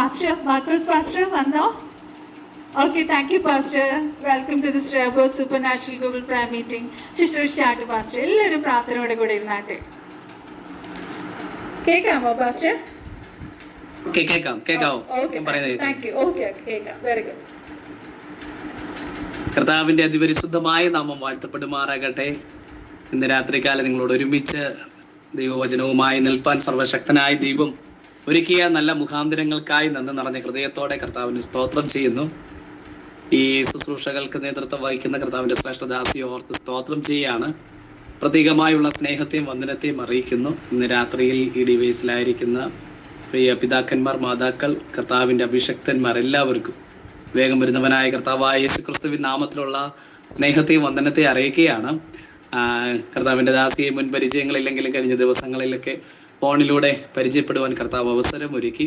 Pastor, Marcos Pastor, വന്നോ? Okay, thank you, Pastor. Welcome to this Rehoboth Supernatural Global Prayer Meeting. ശുശ്രൂഷയായിട്ട് Pastor, എല്ലാവരും പ്രാർത്ഥനയോടെ കൂടെ ഇരുന്നാട്ടെ. കേൾക്കാമോ Pastor? കേൾക്കാം. Thank you. Okay, കേൾക്കാം. Very good. കർത്താവിന്റെ അതിപരിശുദ്ധമായ നാമം വാഴ്ത്തപ്പെടുമാറാകട്ടെ. ഇന്ന് രാത്രികാലം നിങ്ങളോട് ഒരുമിച്ച് ദൈവവചനവുമായി നിൽപ്പാൻ സർവശക്തനായ ദൈവം ഒരുക്കിയ നല്ല മുഖാന്തരങ്ങൾക്കായി നന്ദി നിറഞ്ഞ ഹൃദയത്തോടെ കർത്താവിന് സ്തോത്രം ചെയ്യുന്നു. ഈ ശുശ്രൂഷകൾക്ക് നേതൃത്വം വഹിക്കുന്ന കർത്താവിന്റെ ശ്രേഷ്ഠദാസിയെ ഓർത്ത് സ്തോത്രം ചെയ്യുകയാണ്. പ്രത്യേകമായുള്ള സ്നേഹത്തെയും വന്ദനത്തെയും അറിയിക്കുന്നു. ഇന്ന് രാത്രിയിൽ ഈ ഡിവൈസിലായിരിക്കുന്ന പ്രിയ പിതാക്കന്മാർ, മാതാക്കൾ, കർത്താവിന്റെ അഭിഷക്തന്മാർ എല്ലാവർക്കും വേഗം വരുന്നവനായ കർത്താവായ യേശുക്രിസ്തുവിൻ നാമത്തിലുള്ള സ്നേഹത്തെയും വന്ദനത്തെയും അറിയിക്കുകയാണ്. കർത്താവിന്റെ ദാസിയെ മുൻ പരിചയങ്ങളില്ലെങ്കിലും കഴിഞ്ഞ ദിവസങ്ങളിലൊക്കെ ഫോണിലൂടെ പരിചയപ്പെടുവാൻ കർത്താവ് അവസരം ഒരുക്കി.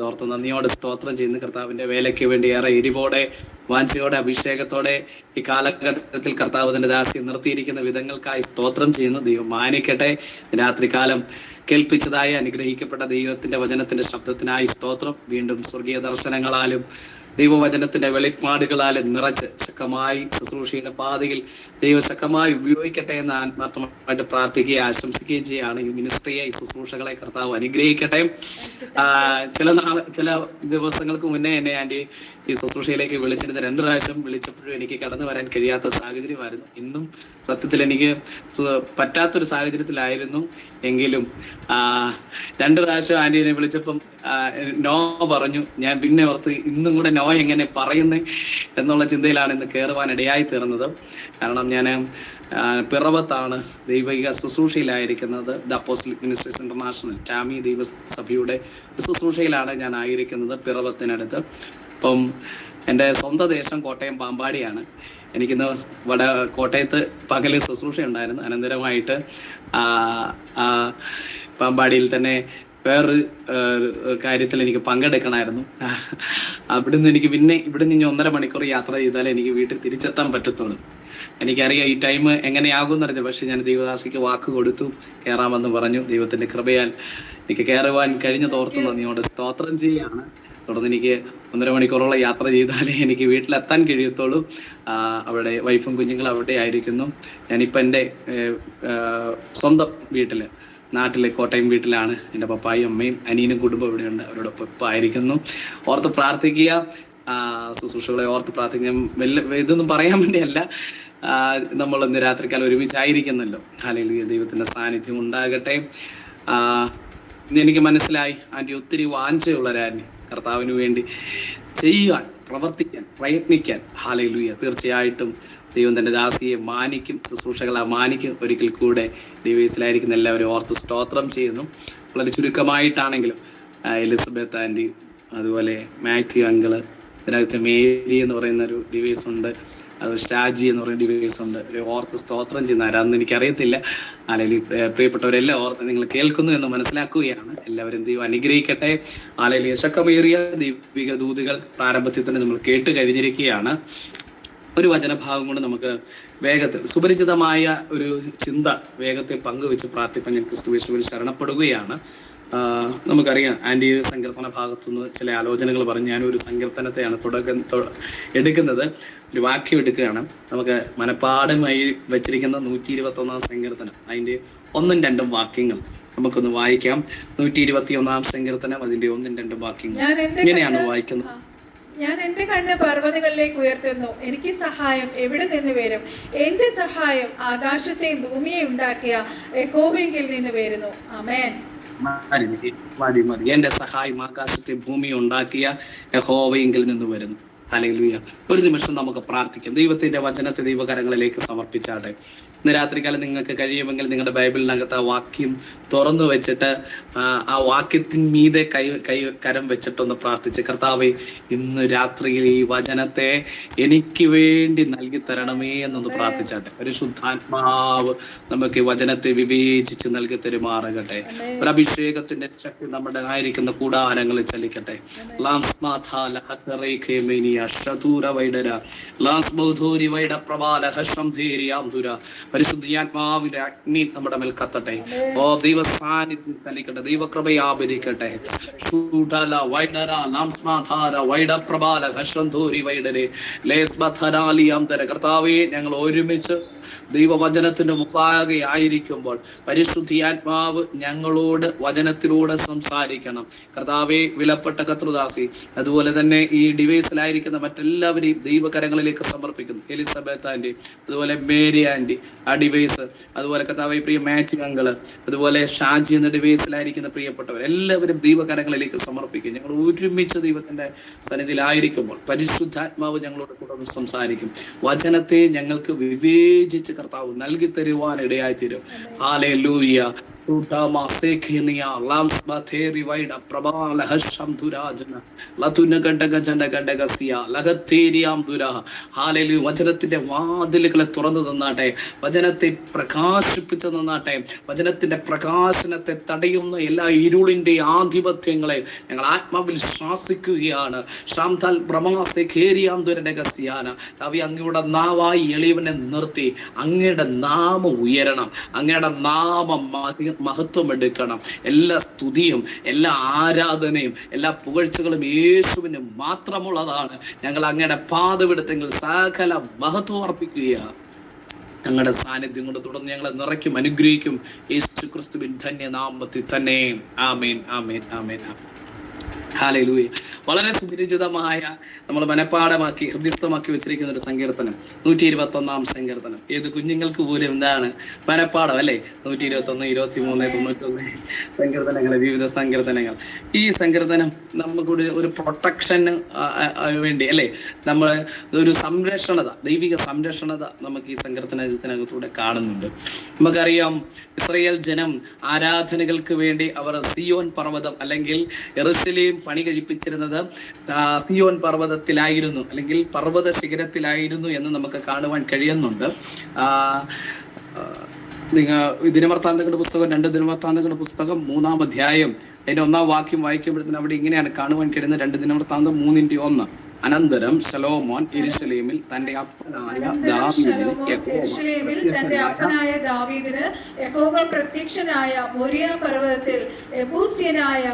ഓർത്ത് നന്ദിയോടെ സ്തോത്രം ചെയ്യുന്ന കർത്താവിന്റെ വേലയ്ക്ക് വേണ്ടി ഏറെ എരിവോടെ, വാഞ്ചയോടെ, അഭിഷേകത്തോടെ ഈ കാലഘട്ടത്തിൽ കർത്താവ് തന്റെ ദാസിയെ നിർത്തിയിരിക്കുന്ന വിധങ്ങൾക്കായി സ്തോത്രം ചെയ്യുന്നു. ദൈവം മാനിക്കട്ടെ. രാത്രികാലം കേൾപ്പിച്ചതായ അനുഗ്രഹിക്കപ്പെട്ട ദൈവത്തിന്റെ വചനത്തിന്റെ ശബ്ദത്തിനായി സ്തോത്രം. വീണ്ടും സ്വർഗീയ ദർശനങ്ങളാലും ദൈവവചനത്തിന്റെ വെളിപ്പാടുകളാലും നിറച്ച് ശക്തമായി ശുശ്രൂഷയുടെ പാതയിൽ ദൈവം ശക്തമായി ഉപയോഗിക്കട്ടെ എന്ന് ആത്മാർത്ഥമായിട്ട് പ്രാർത്ഥിക്കുകയും ആശംസിക്കുകയും ചെയ്യുകയാണ്. ഈ മിനിസ്ട്രിയെ, ഈ ശുശ്രൂഷകളെ കർത്താവ് അനുഗ്രഹിക്കട്ടെ. ചില ദിവസങ്ങൾക്ക് മുന്നേ എന്നെ ആൻറ്റി ഈ ശുശ്രൂഷയിലേക്ക് വിളിച്ചിരുന്ന 2 പ്രാവശ്യം വിളിച്ചപ്പോഴും എനിക്ക് കടന്നു വരാൻ കഴിയാത്ത സാഹചര്യമായിരുന്നു. ഇന്നും സത്യത്തിൽ എനിക്ക് പറ്റാത്തൊരു സാഹചര്യത്തിലായിരുന്നു. എങ്കിലും 2 പ്രാവശ്യം ആന്റീനെ വിളിച്ചപ്പം നോ പറഞ്ഞു. ഞാൻ പിന്നെ ഓർത്ത് ഇന്നും കൂടെ നോ എങ്ങനെ പറയുന്നേ എന്നുള്ള ചിന്തയിലാണ് ഇന്ന് കയറുവാൻ ഇടയായി തീർന്നത്. കാരണം ഞാൻ പിറവത്താണ് ദൈവിക ശുശ്രൂഷയിലായിരിക്കുന്നത്. The Apostolic Ministries International TAMI ദൈവസഭയുടെ ശുശ്രൂഷയിലാണ് ഞാൻ ആയിരിക്കുന്നത്, പിറവത്തിനടുത്ത്. അപ്പം എൻ്റെ സ്വന്തം ദേശം കോട്ടയം പാമ്പാടിയാണ്. എനിക്കിന്ന് കോട്ടയത്ത് പകല് ശുശ്രൂഷ ഉണ്ടായിരുന്നു. അനന്തരമായിട്ട് പാമ്പാടിയിൽ തന്നെ വേറൊരു കാര്യത്തിൽ എനിക്ക് പങ്കെടുക്കണമായിരുന്നു. അവിടുന്ന് എനിക്ക് പിന്നെ ഇവിടുന്ന് ഇനി 1.5 മണിക്കൂർ യാത്ര ചെയ്താലേ എനിക്ക് വീട്ടിൽ തിരിച്ചെത്താൻ പറ്റത്തുള്ളൂ. എനിക്കറിയാം ഈ ടൈം എങ്ങനെയാകുമെന്ന് അറിഞ്ഞു. പക്ഷെ ഞാൻ ദൈവദാസിക്ക് വാക്ക് കൊടുത്തു, കയറാമെന്ന് പറഞ്ഞു. ദൈവത്തിന്റെ കൃപയാൽ എനിക്ക് കയറുവാൻ കഴിഞ്ഞതോർത്ത് നന്ദിയോടെ സ്തോത്രം ചെയ്യുകയാണ്. തുടർന്ന് എനിക്ക് 1.5 മണിക്കൂറോളം യാത്ര ചെയ്താലേ എനിക്ക് വീട്ടിലെത്താൻ കഴിയത്തുള്ളൂ. അവിടെ വൈഫും കുഞ്ഞുങ്ങളും അവിടെ ആയിരിക്കുന്നു. ഞാനിപ്പോൾ എൻ്റെ സ്വന്തം നാട്ടിലെ കോട്ടയം വീട്ടിലാണ്. എൻ്റെ പപ്പായും അമ്മയും അനിയനും കുടുംബം ഇവിടെയുണ്ട്. അവരോടൊപ്പം ഇപ്പം ആയിരിക്കുന്നു. ഓർത്ത് പ്രാർത്ഥിക്കുക, ശുശ്രൂഷകളെ ഓർത്ത് പ്രാർത്ഥിക്കുക. ഇതൊന്നും പറയാൻ വേണ്ടിയല്ല, നമ്മൾ ഇന്ന് രാത്രിക്കാലം ഒരുമിച്ചായിരിക്കുന്നല്ലോ. ഹല്ലേലൂയ, ദൈവത്തിന്റെ സാന്നിധ്യം ഉണ്ടാകട്ടെ. എനിക്ക് മനസ്സിലായി ആൻറ്റി ഒത്തിരി വാഞ്ചയുള്ളവരാന്റി കർത്താവിന് വേണ്ടി ചെയ്യുവാൻ, പ്രവർത്തിക്കാൻ, പ്രയത്നിക്കാൻ. ഹല്ലേലൂയ, തീർച്ചയായിട്ടും ദൈവം തന്റെ ദാസിയെ മാനിക്കും, ശുശ്രൂഷകളെ മാനിക്കും. ഒരിക്കൽ കൂടെ ഡിവൈസിലായിരിക്കുന്ന എല്ലാവരും ഓർത്ത് സ്തോത്രം ചെയ്യുന്നു. വളരെ ചുരുക്കമായിട്ടാണെങ്കിലും എലിസബത്ത് ആൻറ്റി, അതുപോലെ മാത്യു അങ്കിള്, ഇതിനകത്ത് മേരി എന്ന് പറയുന്ന ഒരു ഡിവൈസ് ഉണ്ട്, അത് ഷാജി എന്ന് പറയുന്ന ഡിവൈസ് ഉണ്ട്. ഓർത്ത് സ്തോത്രം ചെയ്യുന്ന ആരാന്ന് എനിക്കറിയത്തില്ല. അല്ലെങ്കിൽ പ്രിയപ്പെട്ടവരെല്ലാം ഓർത്ത് നിങ്ങൾ കേൾക്കുന്നു എന്ന് മനസ്സിലാക്കുകയാണ്. എല്ലാവരും ദൈവം അനുഗ്രഹിക്കട്ടെ. അല്ലെങ്കിൽ ശക്തമേറിയ ദൈവിക ദൂതുകൾ പ്രാരംഭത്തിൽ തന്നെ നമ്മൾ കേട്ട് കഴിഞ്ഞിരിക്കുകയാണ്. ഒരു വചനഭാഗം കൊണ്ട് നമുക്ക് വേഗത്തിൽ സുപരിചിതമായ ഒരു ചിന്ത വേഗത്തിൽ പങ്കുവെച്ച് പ്രാർത്ഥിക്കാൻ ഞാൻ ക്രിസ്തുയേശുവിൽ ശരണപ്പെടുകയാണ്. നമുക്കറിയാം ആൻറ്റി സങ്കീർത്തന ഭാഗത്തുനിന്ന് ചില ആലോചനകൾ പറഞ്ഞ് ഞാനൊരു സങ്കീർത്തനത്തെയാണ് എടുക്കുന്നത്, ഒരു വാക്യം എടുക്കുകയാണ്. നമുക്ക് മനപ്പാഠമായി വെച്ചിരിക്കുന്ന 121 സങ്കീർത്തനം, അതിൻ്റെ 1ഉം 2ഉം വാക്യങ്ങൾ നമുക്കൊന്ന് വായിക്കാം. 121 സങ്കീർത്തനം, അതിൻ്റെ 1ഉം 2ഉം വാക്യങ്ങൾ ഇങ്ങനെയാണ് വായിക്കുന്നത്. ഞാൻ എന്റെ കണ്ണ് പർവ്വതങ്ങളിലേക്ക് ഉയർത്തുന്നു, എനിക്ക് സഹായം എവിടെ നിന്ന് വരും? എന്റെ സഹായം ആകാശത്തെയും ഭൂമിയെയും ഉണ്ടാക്കിയ യഹോവയിൽ നിന്ന് വരുന്നു. ആമേൻ. എന്റെ സഹായം ആകാശത്തെ ഭൂമി ഉണ്ടാക്കിയ യഹോവയിൽ നിന്ന് വരുന്നു. ഹല്ലേലൂയ. ഒരു നിമിഷം നമുക്ക് പ്രാർത്ഥിക്കാം. ദൈവത്തിന്റെ വചനത്തെ ദൈവകരങ്ങളിലേക്ക് സമർപ്പിച്ചാട്ടെ. ഇന്ന് രാത്രികാലം നിങ്ങൾക്ക് കഴിയുമെങ്കിൽ നിങ്ങളുടെ ബൈബിളിനകത്ത് ആ വാക്യം തുറന്നു വെച്ചിട്ട് ആ വാക്യത്തിന്മീതെ കരം വെച്ചിട്ടൊന്ന് പ്രാർത്ഥിച്ച്, കർത്താവേ, ഇന്ന് രാത്രിയിൽ ഈ വചനത്തെ എനിക്ക് വേണ്ടി നൽകി തരണമേ എന്നൊന്ന് പ്രാർത്ഥിച്ചാട്ടെ. ഒരു ശുദ്ധാത്മാവ് നമുക്ക് ഈ വചനത്തെ വിവേചിച്ച് നൽകി തരുമാറകട്ടെ. ഒരു അഭിഷേകത്തിന്റെ ശക്തി നമ്മുടെ ആയിരിക്കുന്ന കൂടാരങ്ങളിൽ ചലിക്കട്ടെ. പരിശുദ്ധാത്മാവിന്റെ അഗ്നി നമ്മുടെ മേൽ കത്തട്ടെ. ഓ ദൈവ സാന്നിധ്യം കലിക്കട്ടെ, ദൈവകൃപയാപരിക്കട്ടെ. കർത്താവേ, ഞങ്ങൾ ഒരുമിച്ച് ദൈവവചനത്തിന്റെ മുമ്പാകെ ആയിരിക്കുമ്പോൾ പരിശുദ്ധാത്മാവ് ഞങ്ങളോട് വചനത്തിലൂടെ സംസാരിക്കണം. കർത്താവേ, വിലപ്പെട്ട കർത്തൃദാസി അതുപോലെ തന്നെ ഈ ഡിവൈസിലായിരിക്കുന്ന മറ്റെല്ലാവരെയും ദൈവകരങ്ങളിലേക്ക് സമർപ്പിക്കുന്നു. എലിസബത്ത് ആന്റി, അതുപോലെ മേരി ആന്റി ആ ഡിവൈസ്, അതുപോലെ കർത്താവേ പ്രിയ മാത്യു അങ്കിള്, അതുപോലെ ഷാജി എന്ന ഡിവൈസിലായിരിക്കുന്ന പ്രിയപ്പെട്ടവർ എല്ലാവരും ദൈവകരങ്ങളിലേക്ക് സമർപ്പിക്കും. ഞങ്ങൾ ഒരുമിച്ച് ദൈവത്തിന്റെ സന്നിധിയിലായിരിക്കുമ്പോൾ പരിശുദ്ധാത്മാവ് ഞങ്ങളോട് കൂടെ സംസാരിക്കും. വചനത്തെ ഞങ്ങൾക്ക് വിവേചിച്ച് കർത്താവ് നൽകി തരുവാൻ ഇടയായി തീരും. ഹല്ലേലൂയ. വചനത്തിന്റെ വാതിലുകളെ തുറന്നു തന്നാട്ടെ, വചനത്തെ പ്രകാശിപ്പിച്ചു തന്നാട്ടെ. വചനത്തിന്റെ പ്രകാശനത്തെ തടയുന്ന എല്ലാ ഇരുളിന്റെ ആധിപത്യങ്ങളെ ഞങ്ങൾ ആത്മാവിൽ ശ്വാസിക്കുകയാണ്. അങ്ങയുടെ നാവായി എളിയവനെ നിർത്തി അങ്ങയുടെ നാമം ഉയരണം, അങ്ങയുടെ നാമം മഹത്വം എടുക്കണം. എല്ലാ സ്തുതിയും എല്ലാ ആരാധനയും എല്ലാ പുകഴ്ചകളും യേശുവിന് മാത്രമുള്ളതാണ്. ഞങ്ങൾ അങ്ങയുടെ പാദപീഠത്തിൽ സകല മഹത്വം അർപ്പിക്കുകയാണ്. ഞങ്ങളുടെ സാന്നിധ്യം കൊണ്ട് തുടർന്ന് ഞങ്ങളെ നിറയ്ക്കും, അനുഗ്രഹിക്കും. യേശു ക്രിസ്തുവിൻ ധന്യനാമത്തിൽ തന്നെ. ആമേൻ, ആമേൻ, ആമേൻ. ഹല്ലേലൂയ. വളരെ സുപരിചിതമായ നമ്മൾ മനഃപ്പാഠമാക്കി ഹൃദയസ്ഥമാക്കി വെച്ചിരിക്കുന്ന ഒരു സങ്കീർത്തനം 121 സങ്കീർത്തനം. ഏത് കുഞ്ഞുങ്ങൾക്ക് പോലും എന്താണ് മനഃപ്പാഠം അല്ലേ? 121, 23, 91 സങ്കീർത്തനങ്ങൾ, വിവിധ സങ്കീർത്തനങ്ങൾ. ഈ സങ്കീർത്തനം നമുക്കൊരു ഒരു പ്രൊട്ടക്ഷന് വേണ്ടി അല്ലേ, നമ്മൾ ഒരു സംരക്ഷണത, ദൈവിക സംരക്ഷണത നമുക്ക് ഈ സങ്കീർത്തനത്തിനകത്തൂടെ കാണുന്നുണ്ട്. നമുക്കറിയാം, ഇസ്രായേൽ ജനം ആരാധനകൾക്ക് വേണ്ടി അവർ സിയോൻ പർവ്വതം അല്ലെങ്കിൽ യെരൂശലേം പണി കഴിപ്പിച്ചിരുന്നത് സിയോൻ പർവ്വതത്തിലായിരുന്നു, അല്ലെങ്കിൽ പർവ്വത ശിഖരത്തിലായിരുന്നു എന്ന് നമുക്ക് കാണുവാൻ കഴിയുന്നുണ്ട്. ദിനവൃത്താന്തങ്ങളുടെ പുസ്തകം 2 ദിനവൃത്താന്തങ്ങളുടെ പുസ്തകം 3-ാം അധ്യായം അതിന്റെ 1-ാം വാക്യം വായിക്കുമ്പോഴത്തേന് അവിടെ ഇങ്ങനെയാണ് കാണുവാൻ കഴിയുന്നത്. 2 ദിനവൃത്താന്തം 3:1. അനന്തരം ശലോമോൻ യെരൂശലേമിൽ തന്റെ അപ്പനായ ദാവീദിന് യഹോവ പ്രത്യക്ഷനായ മോരിയ പർവ്വതത്തിൽ യെബൂസ്യനായ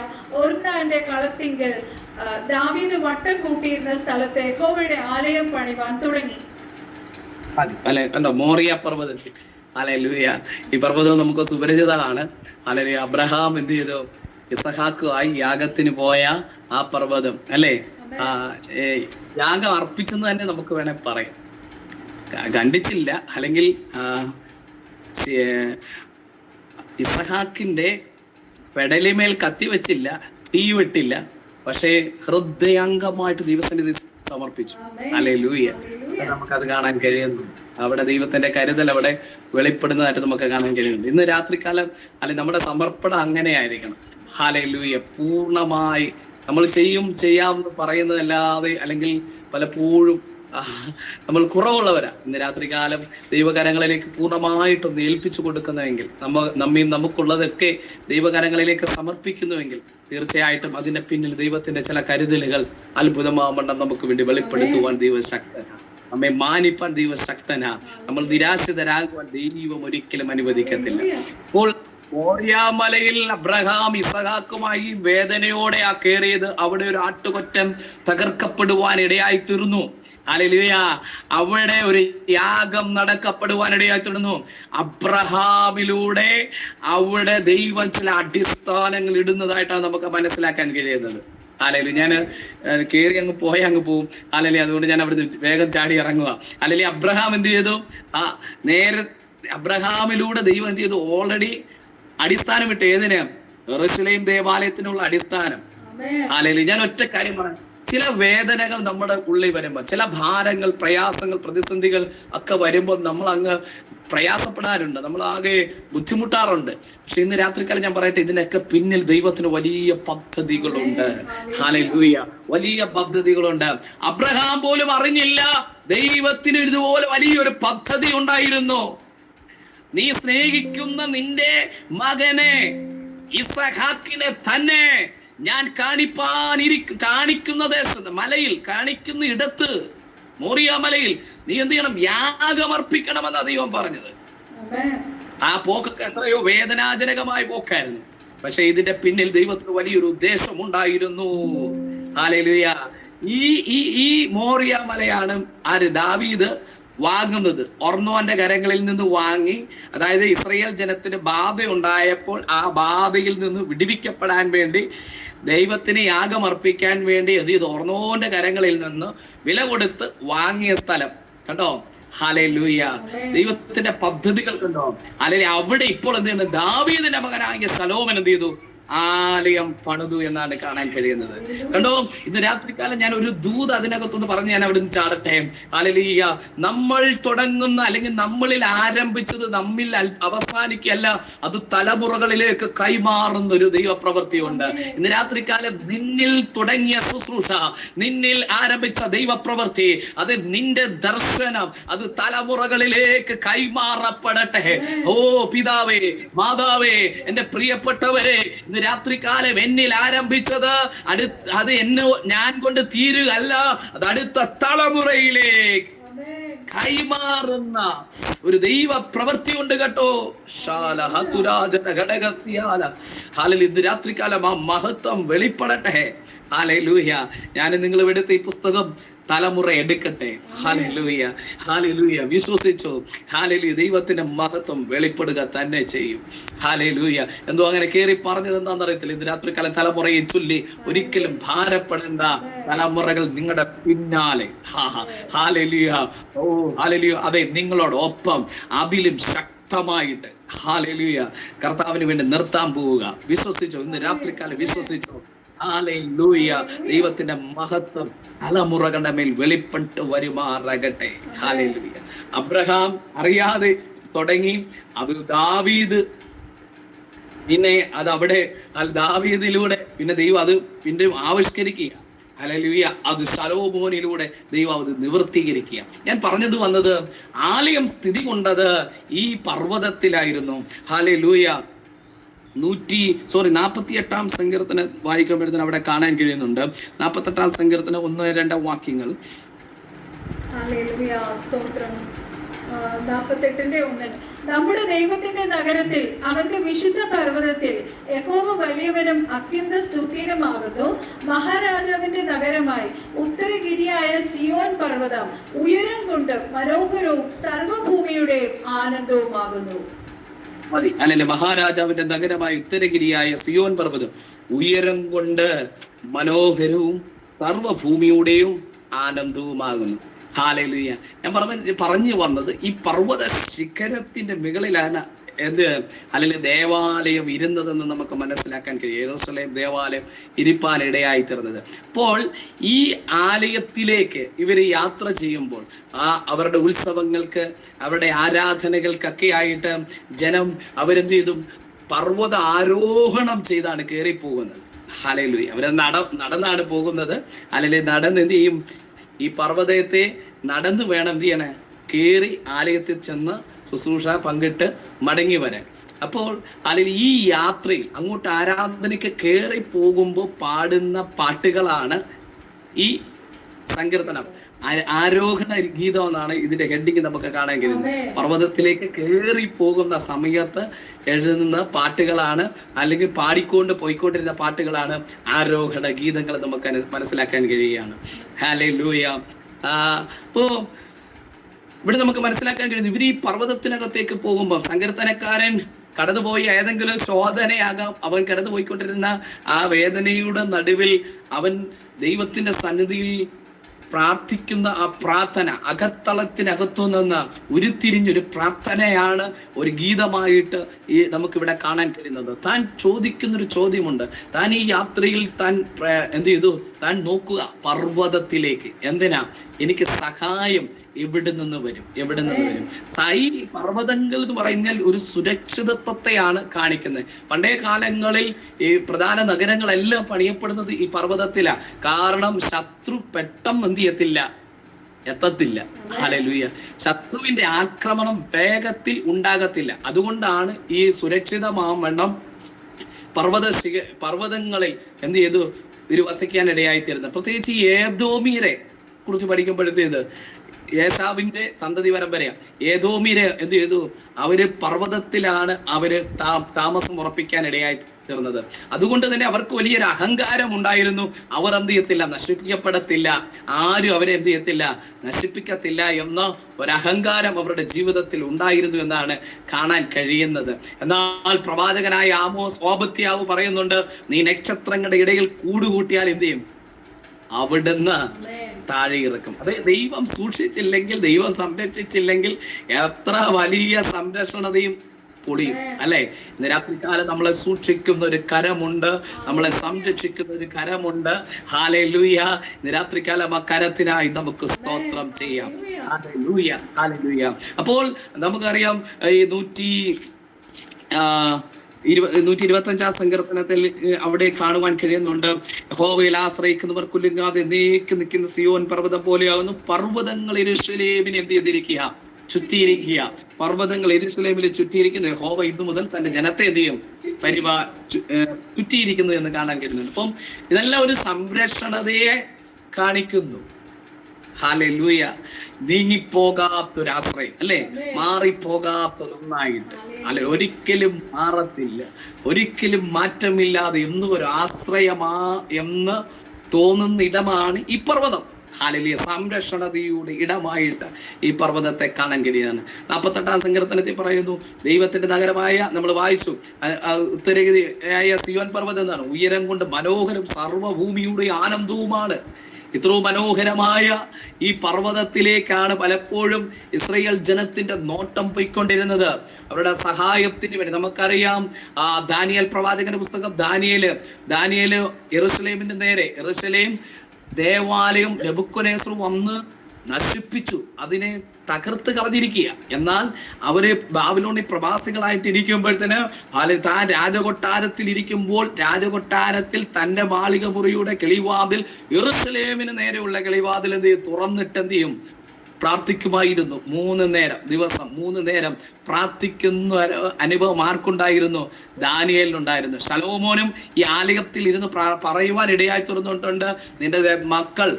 ഒർന്നാന്റെ കളത്തിങ്കൽ ദാവീദ് വട്ടം കൂട്ടിയിരുന്ന സ്ഥലത്ത് യഹോവയുടെ ആലയം പണിവാൻ തുടങ്ങി. അല്ലെ, കണ്ടോ? മോറിയ പർവ്വതത്തിൽ. ഹല്ലേലൂയ. ഈ പർവ്വതം നമുക്ക് സുപരിചിതമാണ്. ഹല്ലേലൂയ. അബ്രഹാം എന്ത് ചെയ്തു? ഇസഹാക്കുമായി യാഗത്തിന് പോയ ആ പർവ്വതം അല്ലേ, യാഗം അർപ്പിച്ചെന്ന് തന്നെ നമുക്ക് വേണേ പറയാം. ഖണ്ഡിച്ചില്ല, അല്ലെങ്കിൽ ഇസഹാക്കിന്റെ പെടലിമേൽ കത്തി വെച്ചില്ല, തീ വിട്ടില്ല, പക്ഷേ ഹൃദയാംഗമായിട്ട് ദൈവസന്നിധി സമർപ്പിച്ചു. ഹല്ലേലൂയ. നമുക്കത് കാണാൻ കഴിയുന്നു. അവിടെ ദൈവത്തിന്റെ കരുതൽ അവിടെ വെളിപ്പെടുന്നതായിട്ട് നമുക്ക് കാണാൻ കഴിയുന്നുണ്ട്. ഇന്ന് രാത്രികാലം അല്ലെങ്കിൽ നമ്മുടെ സമർപ്പണം അങ്ങനെയായിരിക്കണം. ഹല്ലേലൂയ. പൂർണ്ണമായി നമ്മൾ ചെയ്യാമെന്ന് പറയുന്നതല്ലാതെ, അല്ലെങ്കിൽ പലപ്പോഴും നമ്മൾ കുറവുള്ളവരാ. ഇന്ന് രാത്രികാലം ദൈവകരങ്ങളിലേക്ക് പൂർണ്ണമായിട്ടൊന്ന് ഏൽപ്പിച്ചു കൊടുക്കുന്നുവെങ്കിൽ, നമുക്കുള്ളതൊക്കെ ദൈവകരങ്ങളിലേക്ക് സമർപ്പിക്കുന്നുവെങ്കിൽ, തീർച്ചയായിട്ടും അതിന്റെ പിന്നിൽ ദൈവത്തിന്റെ ചില കരുതലുകൾ അത്ഭുതമാവണ്ണം നമുക്ക് വേണ്ടി വെളിപ്പെടുത്തുവാൻ ദൈവശക്തനാ. നമ്മെ മാനിപ്പാൻ ദൈവശക്തനാ. നമ്മൾ നിരാശിതരാകുവാൻ ദൈവം ഒരിക്കലും അനുവദിക്കത്തില്ല. അപ്പോൾ മോറിയാമലയിൽ അബ്രഹാം ഇസഹാക്കുമായി വേദനയോടെ കയറിയത്, അവിടെ ഒരു ആട്ടുകൊറ്റൻ തകർക്കപ്പെടുവാൻ ഇടയായി തീർന്നു. ഹല്ലേലൂയ. അവിടെ ഒരു യാഗം നടക്കപ്പെടുവാൻ ഇടയായി തീർന്നു. അബ്രഹാമിലൂടെ അവിടെ ദൈവം ചില അടിസ്ഥാനങ്ങൾ ഇടുന്നതായിട്ടാണ് നമുക്ക് മനസ്സിലാക്കാൻ കഴിയുന്നത്. ഹല്ലേലൂയ. ഞാൻ കയറി അങ്ങ് പോകും. ഹല്ലേലൂയ. അതുകൊണ്ട് ഞാൻ അവിടെ വേഗം ചാടി ഇറങ്ങുക. ഹല്ലേലൂയ. അബ്രഹാം എന്ത് ചെയ്തു? അബ്രഹാമിലൂടെ ദൈവം എന്ത് ചെയ്തു? ഓൾറെഡി അടിസ്ഥാനം ഇട്ട്. ഏതിന്? യെരൂശലേം ദേവാലയത്തിനുള്ള അടിസ്ഥാനം. ഹല്ലേലൂയ. ഞാൻ ഒറ്റ കാര്യം പറയാം. ചില വേദനകൾ നമ്മുടെ ഉള്ളിൽ വരുമ്പോൾ, ചില ഭാരങ്ങൾ, പ്രയാസങ്ങൾ, പ്രതിസന്ധികൾ ഒക്കെ വരുമ്പോൾ നമ്മൾ അങ്ങ് പ്രയാസപ്പെടാറുണ്ട്, നമ്മൾ ആകെ ബുദ്ധിമുട്ടാറുണ്ട്. പക്ഷെ ഇന്ന് രാത്രിക്കാലം ഞാൻ പറയട്ടെ, ഇതിനൊക്കെ പിന്നിൽ ദൈവത്തിന് വലിയ പദ്ധതികളുണ്ട്. ഹല്ലേലൂയ. വലിയ പദ്ധതികളുണ്ട്. അബ്രഹാം പോലും അറിഞ്ഞില്ല ദൈവത്തിന് ഇതുപോലെ വലിയൊരു പദ്ധതി ഉണ്ടായിരുന്നു. നീ സ്നേഹിക്കുന്ന നിന്റെ മകനെ ഇസഹാക്കിനെ തന്നെ ഞാൻ കാണിക്കുന്ന ദേശത്ത്, മലയിൽ കാണിക്കുന്ന ഇടത്ത്, മോറിയ മലയിൽ നീ എന്ത് ചെയ്യണം? യാഗമർപ്പിക്കണമെന്നാ ദൈവം പറഞ്ഞത്. ആ പോക്കൊക്കെ എത്രയോ വേദനാജനകമായ പോക്കായിരുന്നു. പക്ഷെ ഇതിന്റെ പിന്നിൽ ദൈവത്തിന് വലിയൊരു ഉദ്ദേശം ഉണ്ടായിരുന്നു. ഹല്ലേലൂയ. ഈ മോറിയ മലയാണ് ആര്? ദാവീദ് വാങ്ങുന്നത്. ഒർന്നോന്റെ കരങ്ങളിൽ നിന്ന് വാങ്ങി, അതായത് ഇസ്രായേൽ ജനത്തിന് ബാധ ഉണ്ടായപ്പോൾ ആ ബാധയിൽ നിന്ന് വിടുവിക്കപ്പെടാൻ വേണ്ടി, ദൈവത്തിന് യാഗമർപ്പിക്കാൻ വേണ്ടി ഇത് ഒർന്നോന്റെ കരങ്ങളിൽ നിന്ന് വില കൊടുത്ത് വാങ്ങിയ സ്ഥലം കണ്ടോ. ഹല്ലേലൂയ. ദൈവത്തിന്റെ പദ്ധതികൾ കണ്ടോ. അല്ലെങ്കിൽ അവിടെ ഇപ്പോൾ എന്ത് ചെയ്യുന്നത്? ദാവീദിന്റെ മകനാകിയ ശലോമോൻ എന്ത് ചെയ്തു? ആലയം പണിതു എന്നാണ് കാണാൻ കഴിയുന്നത്. കണ്ടോ, ഇന്ന് രാത്രികാലം ഞാൻ ഒരു ദൂത് അതിനകത്തൊന്ന് പറഞ്ഞ് ഞാൻ അവിടെ നിന്ന് ചാടട്ടെ. ഹല്ലേലൂയ. നമ്മൾ തുടങ്ങുന്ന അല്ലെങ്കിൽ നമ്മളിൽ ആരംഭിച്ചത് നമ്മിൽ അവസാനിക്കല്ല, അത് തലമുറകളിലേക്ക് കൈമാറുന്ന ഒരു ദൈവപ്രവൃത്തിയുണ്ട്. ഇന്ന് രാത്രികാലം നിന്നിൽ തുടങ്ങിയ ശുശ്രൂഷ, നിന്നിൽ ആരംഭിച്ച ദൈവപ്രവൃത്തി, അത് നിന്റെ ദർശനം, അത് തലമുറകളിലേക്ക് കൈമാറപ്പെടട്ടെ. ഓ പിതാവേ, മാതാവേ, എന്റെ പ്രിയപ്പെട്ടവരെ, ഇന്ന് രാത്രികാലം എന്നിൽ ആരംഭിച്ചത് അത് ഞാൻ കൊണ്ട് തീരുകയല്ല, അത് അടുത്ത തലമുറയിലേക്ക് കൈമാറുന്ന ഒരു ദൈവ പ്രവൃത്തി ഉണ്ട് കേട്ടോ. ഇന്ന് രാത്രികാലം ആ മഹത്വം വെളിപ്പെടട്ടെ. ഹല്ലേലൂയ. ഞാൻ നിങ്ങൾ എടുത്ത ഈ പുസ്തകം തലമുറ എടുക്കട്ടെ. Hallelujah, hallelujah. വിശ്വസിച്ചു. ഹല്ലേലൂയ. ദൈവത്തിന്റെ മഹത്വം വെളിപ്പെടുക തന്നെ ചെയ്യും. ഹല്ലേലൂയ. എന്തോ അങ്ങനെ കേറി പറഞ്ഞത് എന്താണെന്നറിയത്തില്ല. ഇത് രാത്രികാലം തലമുറയെ ചൊല്ലി ഒരിക്കലും ഭാരപ്പെടേണ്ട. തലമുറകൾ നിങ്ങളുടെ പിന്നാലെ. ഹല്ലേലൂയ. ഓ ഹല്ലേലൂയ. അതെ, നിങ്ങളോടൊപ്പം അതിലും ശക്തമായിട്ട് ഹല്ലേലൂയ കർത്താവിന് വേണ്ടി നിർത്താൻ പോവുക. വിശ്വസിച്ചോ? ഇന്ന് രാത്രികാലം വിശ്വസിച്ചോ? ഹല്ലേലൂയ. ദൈവത്തിന്റെ മഹത്വം തലമുറകളുടെ മേൽ വെളിപ്പെട്ട് വരുമാറാകട്ടെ. ഹല്ലേലൂയ. അബ്രഹാം അറിയാതെ തുടങ്ങി, അത് ദാവീദ്, പിന്നെ അത് അവിടെ ദാവീദിലൂടെ പിന്നെ ദൈവം അത് പിന്നെ ആവിഷ്കരിക്കുക. ഹല്ലേലൂയ. അത് ശലോമോനിലൂടെ ദൈവം അത് നിവർത്തീകരിക്കുക. ഞാൻ പറഞ്ഞത് വന്നത്, ആലയം സ്ഥിതി കൊണ്ടത് ഈ പർവ്വതത്തിലായിരുന്നു. ഹല്ലേലൂയ. 48 സങ്കീർത്തനം വായിക്കുമ്പോഴത്തേന് അവിടെ കാണാൻ കഴിയുന്നുണ്ട്. 48 സങ്കീർത്തനം 1-2 വാക്യങ്ങൾ. 48:1 നമ്മുടെ ദൈവത്തിന്റെ നഗരത്തിൽ, അവന്റെ വിശുദ്ധ പർവ്വതത്തിൽ യഹോവ വലിയവനും അത്യന്ത സ്തുത്യനുമാകുന്നു. മഹാരാജാവിന്റെ നഗരമായി ഉത്തരഗിരിയായ സിയോൻ പർവ്വതം ഉയരം കൊണ്ട് മനോഹരവും സർവ്വഭൂമിയുടെയും ആനന്ദവുമാകുന്നു. അല്ലെ, മഹാരാജാവിന്റെ നഗരമായ ഉത്തരഗിരിയായ സിയോൻ പർവ്വതം ഉയരം കൊണ്ട് മനോഹരവും സർവ്വഭൂമിയുടെയും ആനന്ദവുമാകുന്നു. ഹല്ലേലൂയ. ഞാൻ പറഞ്ഞു വന്നത്, ഈ പർവ്വത ശിഖരത്തിന്റെ മുകളിലാണ് അല്ലെങ്കിൽ ദേവാലയം ഇരുന്നതെന്ന് നമുക്ക് മനസ്സിലാക്കാൻ കഴിയും. യെരൂശലേം ദേവാലയം ഇരിപ്പാനിടയായി തീർന്നത്. അപ്പോൾ ഈ ആലയത്തിലേക്ക് ഇവർ യാത്ര ചെയ്യുമ്പോൾ, അവരുടെ ഉത്സവങ്ങൾക്ക്, അവരുടെ ആരാധനകൾക്കൊക്കെ ആയിട്ട് ജനം അവരെന്ത് ചെയ്തു? പർവ്വത ആരോഹണം ചെയ്താണ് കയറിപ്പോകുന്നത്. ഹല്ലേലൂയ. അവര് നടന്നാണ് പോകുന്നത്. അല്ലെങ്കിൽ നടന്ന് എന്ത് ചെയ്യും? ഈ പർവ്വതത്തെ നടന്ന് വേണം എന്ത് ചെയ്യണേ? കയറി ആലയത്തിൽ ചെന്ന് ശുശ്രൂഷ പങ്കിട്ട് മടങ്ങി വരാൻ. അപ്പോൾ അല്ലെങ്കിൽ ഈ യാത്രയിൽ അങ്ങോട്ട് ആരാധനയ്ക്ക് കയറി പോകുമ്പോൾ പാടുന്ന പാട്ടുകളാണ് ഈ സങ്കീർത്തനം. ആരോഹണ ഗീതം എന്നാണ് ഇതിന്റെ ഹെഡിങ് നമുക്ക് കാണാൻ കഴിയുന്നത്. പർവ്വതത്തിലേക്ക് കയറി പോകുന്ന സമയത്ത് എഴുതുന്ന പാട്ടുകളാണ്, അല്ലെങ്കിൽ പോയിക്കൊണ്ടിരുന്ന പാട്ടുകളാണ് ആരോഹണ ഗീതങ്ങൾ നമുക്ക് മനസ്സിലാക്കാൻ കഴിയുകയാണ്. ഹല്ലേലൂയ. അപ്പോ ഇവിടെ നമുക്ക് മനസ്സിലാക്കാൻ കഴിയുന്നു, ഇവർ ഈ പർവ്വതത്തിനകത്തേക്ക് പോകുമ്പോൾ സങ്കീർത്തനക്കാരൻ കടന്നുപോയി ഏതെങ്കിലും ശോധനയാകാം, അവൻ കടന്നുപോയിക്കൊണ്ടിരുന്ന ആ വേദനയുടെ നടുവിൽ അവൻ ദൈവത്തിന്റെ സന്നിധിയിൽ പ്രാർത്ഥിക്കുന്ന ആ പ്രാർത്ഥന അകത്തളത്തിനകത്തു നിന്ന് ഉരുത്തിരിഞ്ഞൊരു പ്രാർത്ഥനയാണ് ഒരു ഗീതമായിട്ട് നമുക്കിവിടെ കാണാൻ കഴിയുന്നത്. താൻ ചോദിക്കുന്നൊരു ചോദ്യമുണ്ട്. താൻ ഈ യാത്രയിൽ താൻ എന്ത് ചെയ്തു? താൻ നോക്കുക പർവ്വതത്തിലേക്ക്. എന്തിനാ? എനിക്ക് സഹായം എവിടെ നിന്ന് വരും? ഈ പർവ്വതങ്ങൾ എന്ന് പറയുന്നത് ഒരു സുരക്ഷിതത്വത്തെയാണ് കാണിക്കുന്നത്. പണ്ടേ കാലങ്ങളിൽ ഈ പ്രധാന നഗരങ്ങളെല്ലാം പണിയപ്പെടുന്നത് ഈ പർവ്വതത്തിലാണ്. കാരണം ശത്രു പെട്ടെന്ന് എന്ത് ചെയ്യത്തില്ല, എത്തത്തില്ല. ഹല്ലേലൂയ. ശത്രുവിന്റെ ആക്രമണം വേഗത്തിൽ ഉണ്ടാകത്തില്ല. അതുകൊണ്ടാണ് ഈ സുരക്ഷിതമാവണ്ണം പർവ്വതങ്ങളിൽ എന്ത് ചെയ്തു വസിക്കാനിടയായിത്തീരുന്നത്. പ്രത്യേകിച്ച് ഏദോമിയരെ കുറിച്ച് പഠിക്കുമ്പോഴത്തേത് ഏശാവിന്റെ സന്തതി പരമ്പരയാ. ഏദോമിയര് എന്ത് ചെയ്തു? അവര് പർവ്വതത്തിലാണ് അവര് താമസം ഉറപ്പിക്കാനിടയായി തീർന്നത്. അതുകൊണ്ട് തന്നെ അവർക്ക് വലിയൊരു അഹങ്കാരം ഉണ്ടായിരുന്നു. അവർ എന്ത് ചെയ്യത്തില്ല? നശിപ്പിക്കപ്പെടത്തില്ല, ആരും അവരെ എന്ത് ചെയ്യത്തില്ല? നശിപ്പിക്കത്തില്ല എന്ന ഒരഹങ്കാരം അവരുടെ ജീവിതത്തിൽ ഉണ്ടായിരുന്നു എന്നാണ് കാണാൻ കഴിയുന്നത്. എന്നാൽ പ്രവാചകനായ ആമോസ് ഓബദ്യാവ് പറയുന്നുണ്ട്, നീ നക്ഷത്രങ്ങളുടെ ഇടയിൽ കൂടുകൂട്ടിയാൽ എന്ത് ചെയ്യും? അവിടുന്ന് താഴെ ഇറക്കും. അത് ദൈവം സൂക്ഷിച്ചില്ലെങ്കിൽ, ദൈവം സംരക്ഷിച്ചില്ലെങ്കിൽ എത്ര വലിയ സംരക്ഷണതയും പൊടിയും, അല്ലെ? ഇന്ന് രാത്രികാലം നമ്മളെ സൂക്ഷിക്കുന്ന ഒരു കരമുണ്ട്, നമ്മളെ സംരക്ഷിക്കുന്ന ഒരു കരമുണ്ട്. ഹല്ലേലൂയ. ഇന്ന് രാത്രികാലം ആ കരത്തിനായി നമുക്ക് സ്തോത്രം ചെയ്യാം. Hallelujah, hallelujah. അപ്പോൾ നമുക്കറിയാം ഈ 125 സങ്കീർത്തനത്തിൽ അവിടെ കാണുവാൻ കഴിയുന്നുണ്ട്, യഹോവയിൽ ആശ്രയിക്കുന്നവർ കുലുങ്ങാതെ എന്നേക്കും നിൽക്കുന്ന സിയോൻ പർവ്വതം പോലെയാകുന്നു. പർവ്വതങ്ങൾ യെരൂശലേമിനെ എന്ത് ചെയ്തിരിക്കുക? ചുറ്റിയിരിക്കുക. പർവ്വതങ്ങൾ യെരൂശലേമിൽ ചുറ്റിയിരിക്കുന്നു. യഹോവ ഇന്നു മുതൽ തന്റെ ജനത്തെ എന്ത് ചെയ്യും? ചുറ്റിയിരിക്കുന്നു എന്ന് കാണാൻ കഴിയുന്നുണ്ട്. അപ്പം ഇതെല്ലാം ഒരു സംരക്ഷണതയെ കാണിക്കുന്നു. ഹല്ലേലൂയ. നീങ്ങിപ്പോകാത്തൊരാശ്രയം, അല്ലെ? മാറിപ്പോകാത്തൊന്നായിട്ട്, അല്ലെ? ഒരിക്കലും മാറത്തില്ല, ഒരിക്കലും മാറ്റമില്ലാതെ എന്നും ഒരു ആശ്രയമാ എന്ന് തോന്നുന്ന ഇടമാണ് ഈ പർവ്വതം. ഹല്ലേലൂയ. സംരക്ഷണതയുടെ ഇടമായിട്ട് ഈ പർവ്വതത്തെ കാണാൻ കഴിയാണ്. 48 സങ്കീർത്തനത്തിൽ പറയുന്നു, ദൈവത്തിന്റെ നഗരമായ, നമ്മൾ വായിച്ചു, ഉത്തരഗതിയായ സിയോൻ പർവ്വതം എന്നാണ്. ഉയരം കൊണ്ട് മനോഹരം, സർവ്വഭൂമിയുടെ ആനന്ദവുമാണ്. ഇത്രയും മനോഹരമായ ഈ പർവ്വതത്തിലേക്കാണ് പലപ്പോഴും ഇസ്രായേൽ ജനത്തിന്റെ നോട്ടം പോയിക്കൊണ്ടിരുന്നത്, അവരുടെ സഹായത്തിന് വേണ്ടി. നമുക്കറിയാം ദാനിയേൽ പ്രവാചകന്റെ പുസ്തകം, ദാനിയേല് യെരൂശലേമിന്റെ നേരെ, യെരൂശലേം ദേവാലയം നെബൂഖദ്നേസർ വന്ന് നശിപ്പിച്ചു, അതിനെ തകർത്ത് കളഞ്ഞിരിക്കുക. എന്നാൽ അവര് ബാബിലോണിൽ പ്രവാസികളായിട്ടിരിക്കുമ്പോഴത്തേന് താൻ രാജകൊട്ടാരത്തിൽ ഇരിക്കുമ്പോൾ, രാജകൊട്ടാരത്തിൽ തന്റെ മാളിക മുറിയുടെ കിളിവാതിൽ, യെരൂശലേമിന് നേരെയുള്ള കിളിവാതിൽ എന്ത് ചെയ്യും? തുറന്നിട്ട് എന്ത് ചെയ്യും? പ്രാർത്ഥിക്കുമായിരുന്നു. 3 നേരം, ദിവസം 3 നേരം പ്രാർത്ഥിക്കുന്ന അനുഭവം ആർക്കുണ്ടായിരുന്നു? ദാനിയേലിനുണ്ടായിരുന്നു. ശലോമോനും ഈ ആലയത്തിൽ ഇരുന്ന് പറയുവാൻ ഇടയായി തീർന്നിട്ടുണ്ട്, നിന്റെ മക്കൾ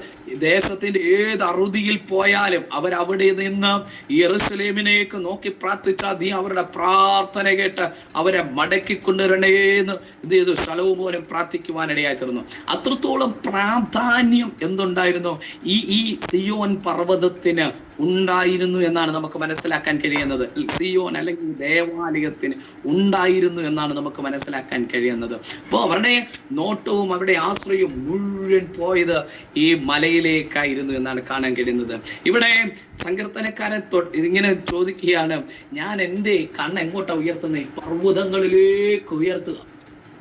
ദേശത്തിന്റെ ഏത് അറുതിയിൽ പോയാലും അവരവിടെ നിന്ന് യെരൂശലേമിനേക്ക് നോക്കി പ്രാർത്ഥിച്ചാൽ നീ അവരുടെ പ്രാർത്ഥന കേട്ട് അവരെ മടക്കിക്കൊണ്ടുവരണേന്ന് ഇത് ചെയ്തു ശലോമോനും പ്രാർത്ഥിക്കുവാൻ ഇടയായി തീർന്നു. അത്രത്തോളം പ്രാധാന്യം എന്തുണ്ടായിരുന്നു ഈ സിയോൻ പർവ്വതത്തിന് ഉണ്ടായിരുന്നു എന്നാണ് നമുക്ക് മനസ്സിലാക്കാൻ കഴിയുന്നത്. സിയോൻ അല്ലെങ്കിൽ ദേവാലയത്തിന് ഉണ്ടായിരുന്നു എന്നാണ് നമുക്ക് മനസ്സിലാക്കാൻ കഴിയുന്നത്. അപ്പോൾ അവരുടെ നോട്ടവും അവരുടെ ആശ്രയവും മുഴുവൻ പോയത് ഈ മലയിലേക്കായിരുന്നു എന്നാണ് കാണാൻ കഴിയുന്നത്. ഇവിടെ സങ്കീർത്തനക്കാരൻ ഇങ്ങനെ ചോദിക്കുകയാണ്, ഞാൻ എൻ്റെ കണ്ണ് എങ്ങോട്ടാണ് ഉയർത്തുന്നത്? പർവ്വതങ്ങളിലേക്ക് ഉയർത്തുക.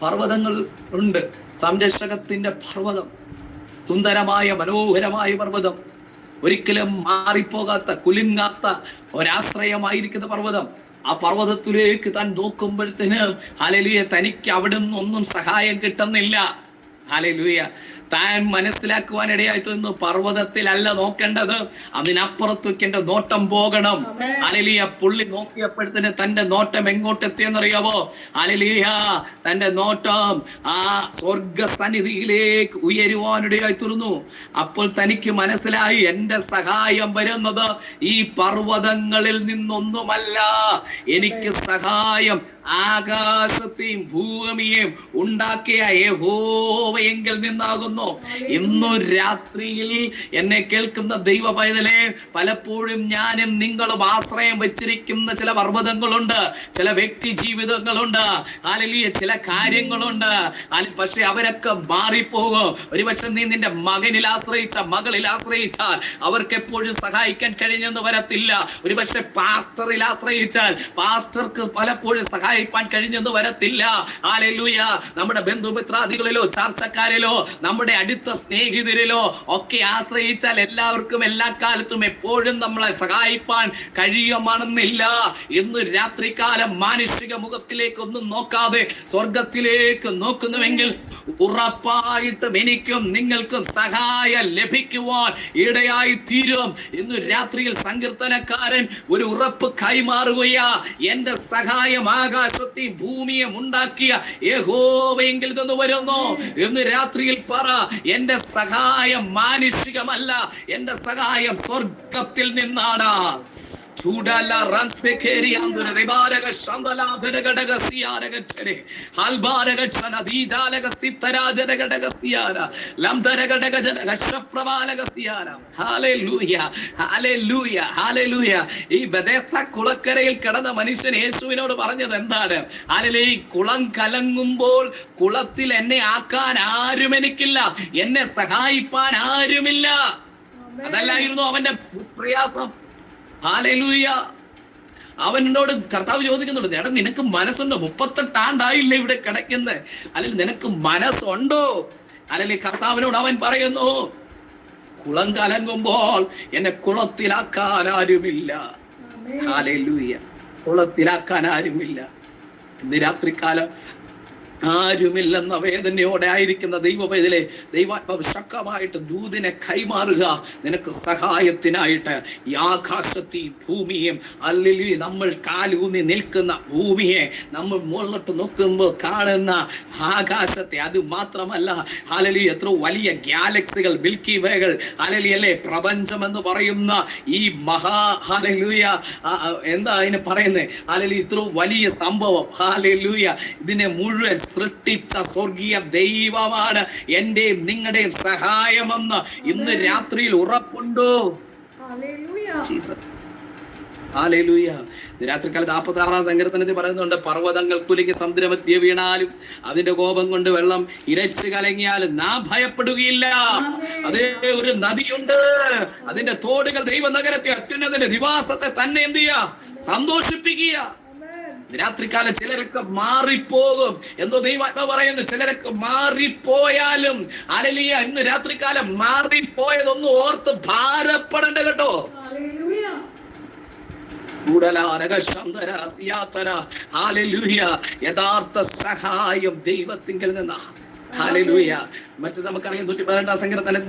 പർവ്വതങ്ങൾ ഉണ്ട്, സംരക്ഷകത്തിന്റെ പർവ്വതം, സുന്ദരമായ മനോഹരമായ പർവ്വതം, ഒരിക്കലും മാറിപ്പോകാത്ത, കുലുങ്ങാത്ത ഒരാശ്രയമായിരിക്കുന്ന പർവ്വതം. ആ പർവ്വതത്തിലേക്ക് താൻ നോക്കുമ്പോഴത്തേന് ഹല്ലേലൂയ, തനിക്ക് അവിടെ നിന്നൊന്നും സഹായം കിട്ടുന്നില്ല. ഹല്ലേലൂയ. താൻ മനസ്സിലാക്കുവാൻ ഇടയായി തോന്നുന്നു, പർവ്വതത്തിലല്ല നോക്കേണ്ടത്, അതിനപ്പുറത്തേക്ക് എന്റെ നോട്ടം പോകണം. ഹല്ലേലൂയ. പുള്ളി നോക്കിയപ്പോഴത്തേന് തന്റെ നോട്ടം എങ്ങോട്ട് എത്തിയെന്നറിയാവോ? ഹല്ലേലൂയ. തന്റെ നോട്ടം ആ സ്വർഗസന്നിധിയിലേക്ക് ഉയരുവാനിടയായി തീർന്നു. അപ്പോൾ തനിക്ക് മനസ്സിലായി, എന്റെ സഹായം വരുന്നത് ഈ പർവ്വതങ്ങളിൽ നിന്നൊന്നുമല്ല, എനിക്ക് സഹായം ആകാശത്തെയും ഭൂമിയെയും ഉണ്ടാക്കിയ യഹോവയെങ്കിൽ നിന്നാകുന്നു. ഇന്നു രാത്രിയിൽ എന്നെ കേൾക്കുന്ന ദൈവ പൈതലേ, പലപ്പോഴും ഞാനും നിങ്ങളും ആശ്രയം വെച്ചിരിക്കുന്ന ചില പർവ്വതങ്ങളുണ്ട്, ചില വ്യക്തി ജീവിതങ്ങളുണ്ട്, അല്ലെങ്കിൽ ചില കാര്യങ്ങളുണ്ട്. പക്ഷെ അവരൊക്കെ മാറിപ്പോകും. ഒരുപക്ഷെ നീ നിന്റെ മകനിൽ ആശ്രയിച്ച, മകളിൽ ആശ്രയിച്ചാൽ അവർക്ക് എപ്പോഴും സഹായിക്കാൻ കഴിഞ്ഞെന്ന് വരത്തില്ല. ഒരുപക്ഷെ പാസ്റ്ററിൽ ആശ്രയിച്ചാൽ പാസ്റ്റർക്ക് പലപ്പോഴും സഹായിക്കാൻ കഴിഞ്ഞെന്ന് വരത്തില്ല. ഹല്ലേലൂയ. നമ്മുടെ ബന്ധുമിത്രാദികളിലോ ചർച്ചക്കാരിലോ നമ്മുടെ നമ്മുടെ അടുത്ത സ്നേഹിതരിലോ ഒക്കെ ആശ്രയിച്ചാൽ എല്ലാവർക്കും എല്ലാ കാലത്തും എപ്പോഴും നമ്മളെ സഹായിപ്പാൻ കഴിയുമാണെന്നില്ല. ഇന്ന് രാത്രികാലം മാനുഷിക മുഖത്തിലേക്ക് ഒന്നും നോക്കാതെ സ്വർഗത്തിലേക്ക് നോക്കുന്നുവെങ്കിൽ ഉറപ്പായിട്ടും എനിക്കും നിങ്ങൾക്കും സഹായം ലഭിക്കുവാൻ ഇടയായി തീരും. ഇന്ന് രാത്രിയിൽ സങ്കീർത്തനക്കാരൻ ഒരു ഉറപ്പ് കൈമാറുകയാ. എന്റെ സഹായം ആകാശത്തെയും ഭൂമിയും ഉണ്ടാക്കിയ യഹോവയെങ്കിൽ നിന്ന് വരുന്നു. ഇന്ന് രാത്രിയിൽ പറ, എന്റെ സഹായം മാനുഷികമല്ല, എന്റെ സഹായം സ്വർഗത്തിൽ നിന്നാണ്. ഈ ബെഥെസ്ദ കുളക്കരയിൽ കിടന്ന മനുഷ്യൻ യേശുവിനോട് പറഞ്ഞത് എന്താണ്? ഈ കുളം കലങ്ങുമ്പോൾ കുളത്തിൽ എന്നെ ആക്കാൻ ആരും എനിക്കില്ല, എന്നെ സഹായിപ്പാൻ ആരുമില്ല. അതല്ലായിരുന്നു അവന്റെ പ്രയാസം. ഹല്ലേലൂയ. അവനോട് കർത്താവ് ചോദിക്കുന്നുണ്ട്, എടാ നിനക്ക് മനസ്സുണ്ടോ? 38 ആണ്ടായില്ലേ ഇവിടെ കിടക്കുന്നത്, അല്ലെങ്കിൽ നിനക്ക് മനസ്സുണ്ടോ? അല്ലെങ്കിൽ കർത്താവിനോട് അവൻ പറയുന്നു, കുളം കലങ്ങുമ്പോൾ എന്നെ കുളത്തിലാക്കാൻ ആരുമില്ല. ഹല്ലേലൂയ. കുളത്തിലാക്കാൻ ആരുമില്ല. ഇന്ന് രാത്രികാലം ആരുമില്ലെന്ന വേദനയോടെ ആയിരിക്കുന്ന ദൈവവേദനയിലെ ദൈവാത്മാവ് ശക്തമായിട്ട് ദൂതിനെ കൈമാറുക. നിനക്ക് സഹായത്തിനായിട്ട് ഈ ആകാശത്തെയും ഭൂമിയും, അല്ലെങ്കിൽ നമ്മൾ കാലൂന്നി നിൽക്കുന്ന ഭൂമിയെ, നമ്മൾ മുകളിലോട്ട് നോക്കുമ്പോൾ കാണുന്ന ആകാശത്തെ, അത് മാത്രമല്ല അല്ലെങ്കിൽ എത്ര വലിയ ഗാലക്സികൾ, മിൽക്കി വേകൾ, അല്ലെങ്കിൽ പ്രപഞ്ചം എന്ന് പറയുന്ന ഈ ഹല്ലേലൂയ, എന്താ അതിന് പറയുന്നത്, അല്ലെങ്കിൽ ഇത്ര വലിയ സംഭവം, ഹല്ലേലൂയ, ഇതിനെ മുഴുവൻ സൃഷ്ടിച്ച സ്വർഗീയ ദൈവമാണ് എന്റെയും നിങ്ങളുടെയും സഹായമെന്ന് ഇന്ന് രാത്രിയിൽ ഉറപ്പുണ്ടോ? ഹല്ലേലൂയ. രാത്രികാലത്ത് 46-ാം സങ്കീർത്തനത്തിൽ പറയുന്നുണ്ട്, പർവ്വതങ്ങൾ കുലുങ്ങി സമുദ്രമധ്യേ വീണാലും അതിന്റെ കോപം കൊണ്ട് വെള്ളം ഇരച്ചു കലങ്ങിയാലും നാം ഭയപ്പെടുകയില്ല. അതേ ഒരു നദിയുണ്ട്, അതിന്റെ തോടുകൾ ദൈവനഗരത്തെ അത്യുന്നതന്റെ നിവാസത്തെ തന്നെ എന്ത് ചെയ്യുക? സന്തോഷിപ്പിക്കുക. രാത്രികാലം ചിലരൊക്കെ മാറിപ്പോകും. എന്തോ ദൈവാത്മാവ് പറയുന്നു, ചിലരൊക്കെ മാറിപ്പോയാലും ഹല്ലേലൂയ, ഇന്ന് രാത്രികാലം മാറിപ്പോയതൊന്നും ഓർത്ത് ഭാരപ്പെടണ്ട കേട്ടോ. യഥാർത്ഥ സഹായം ദൈവത്തിങ്കിൽ നിന്നാണ്. ഹല്ലേലൂയ. മറ്റു നമുക്കറിയാം 112-ാം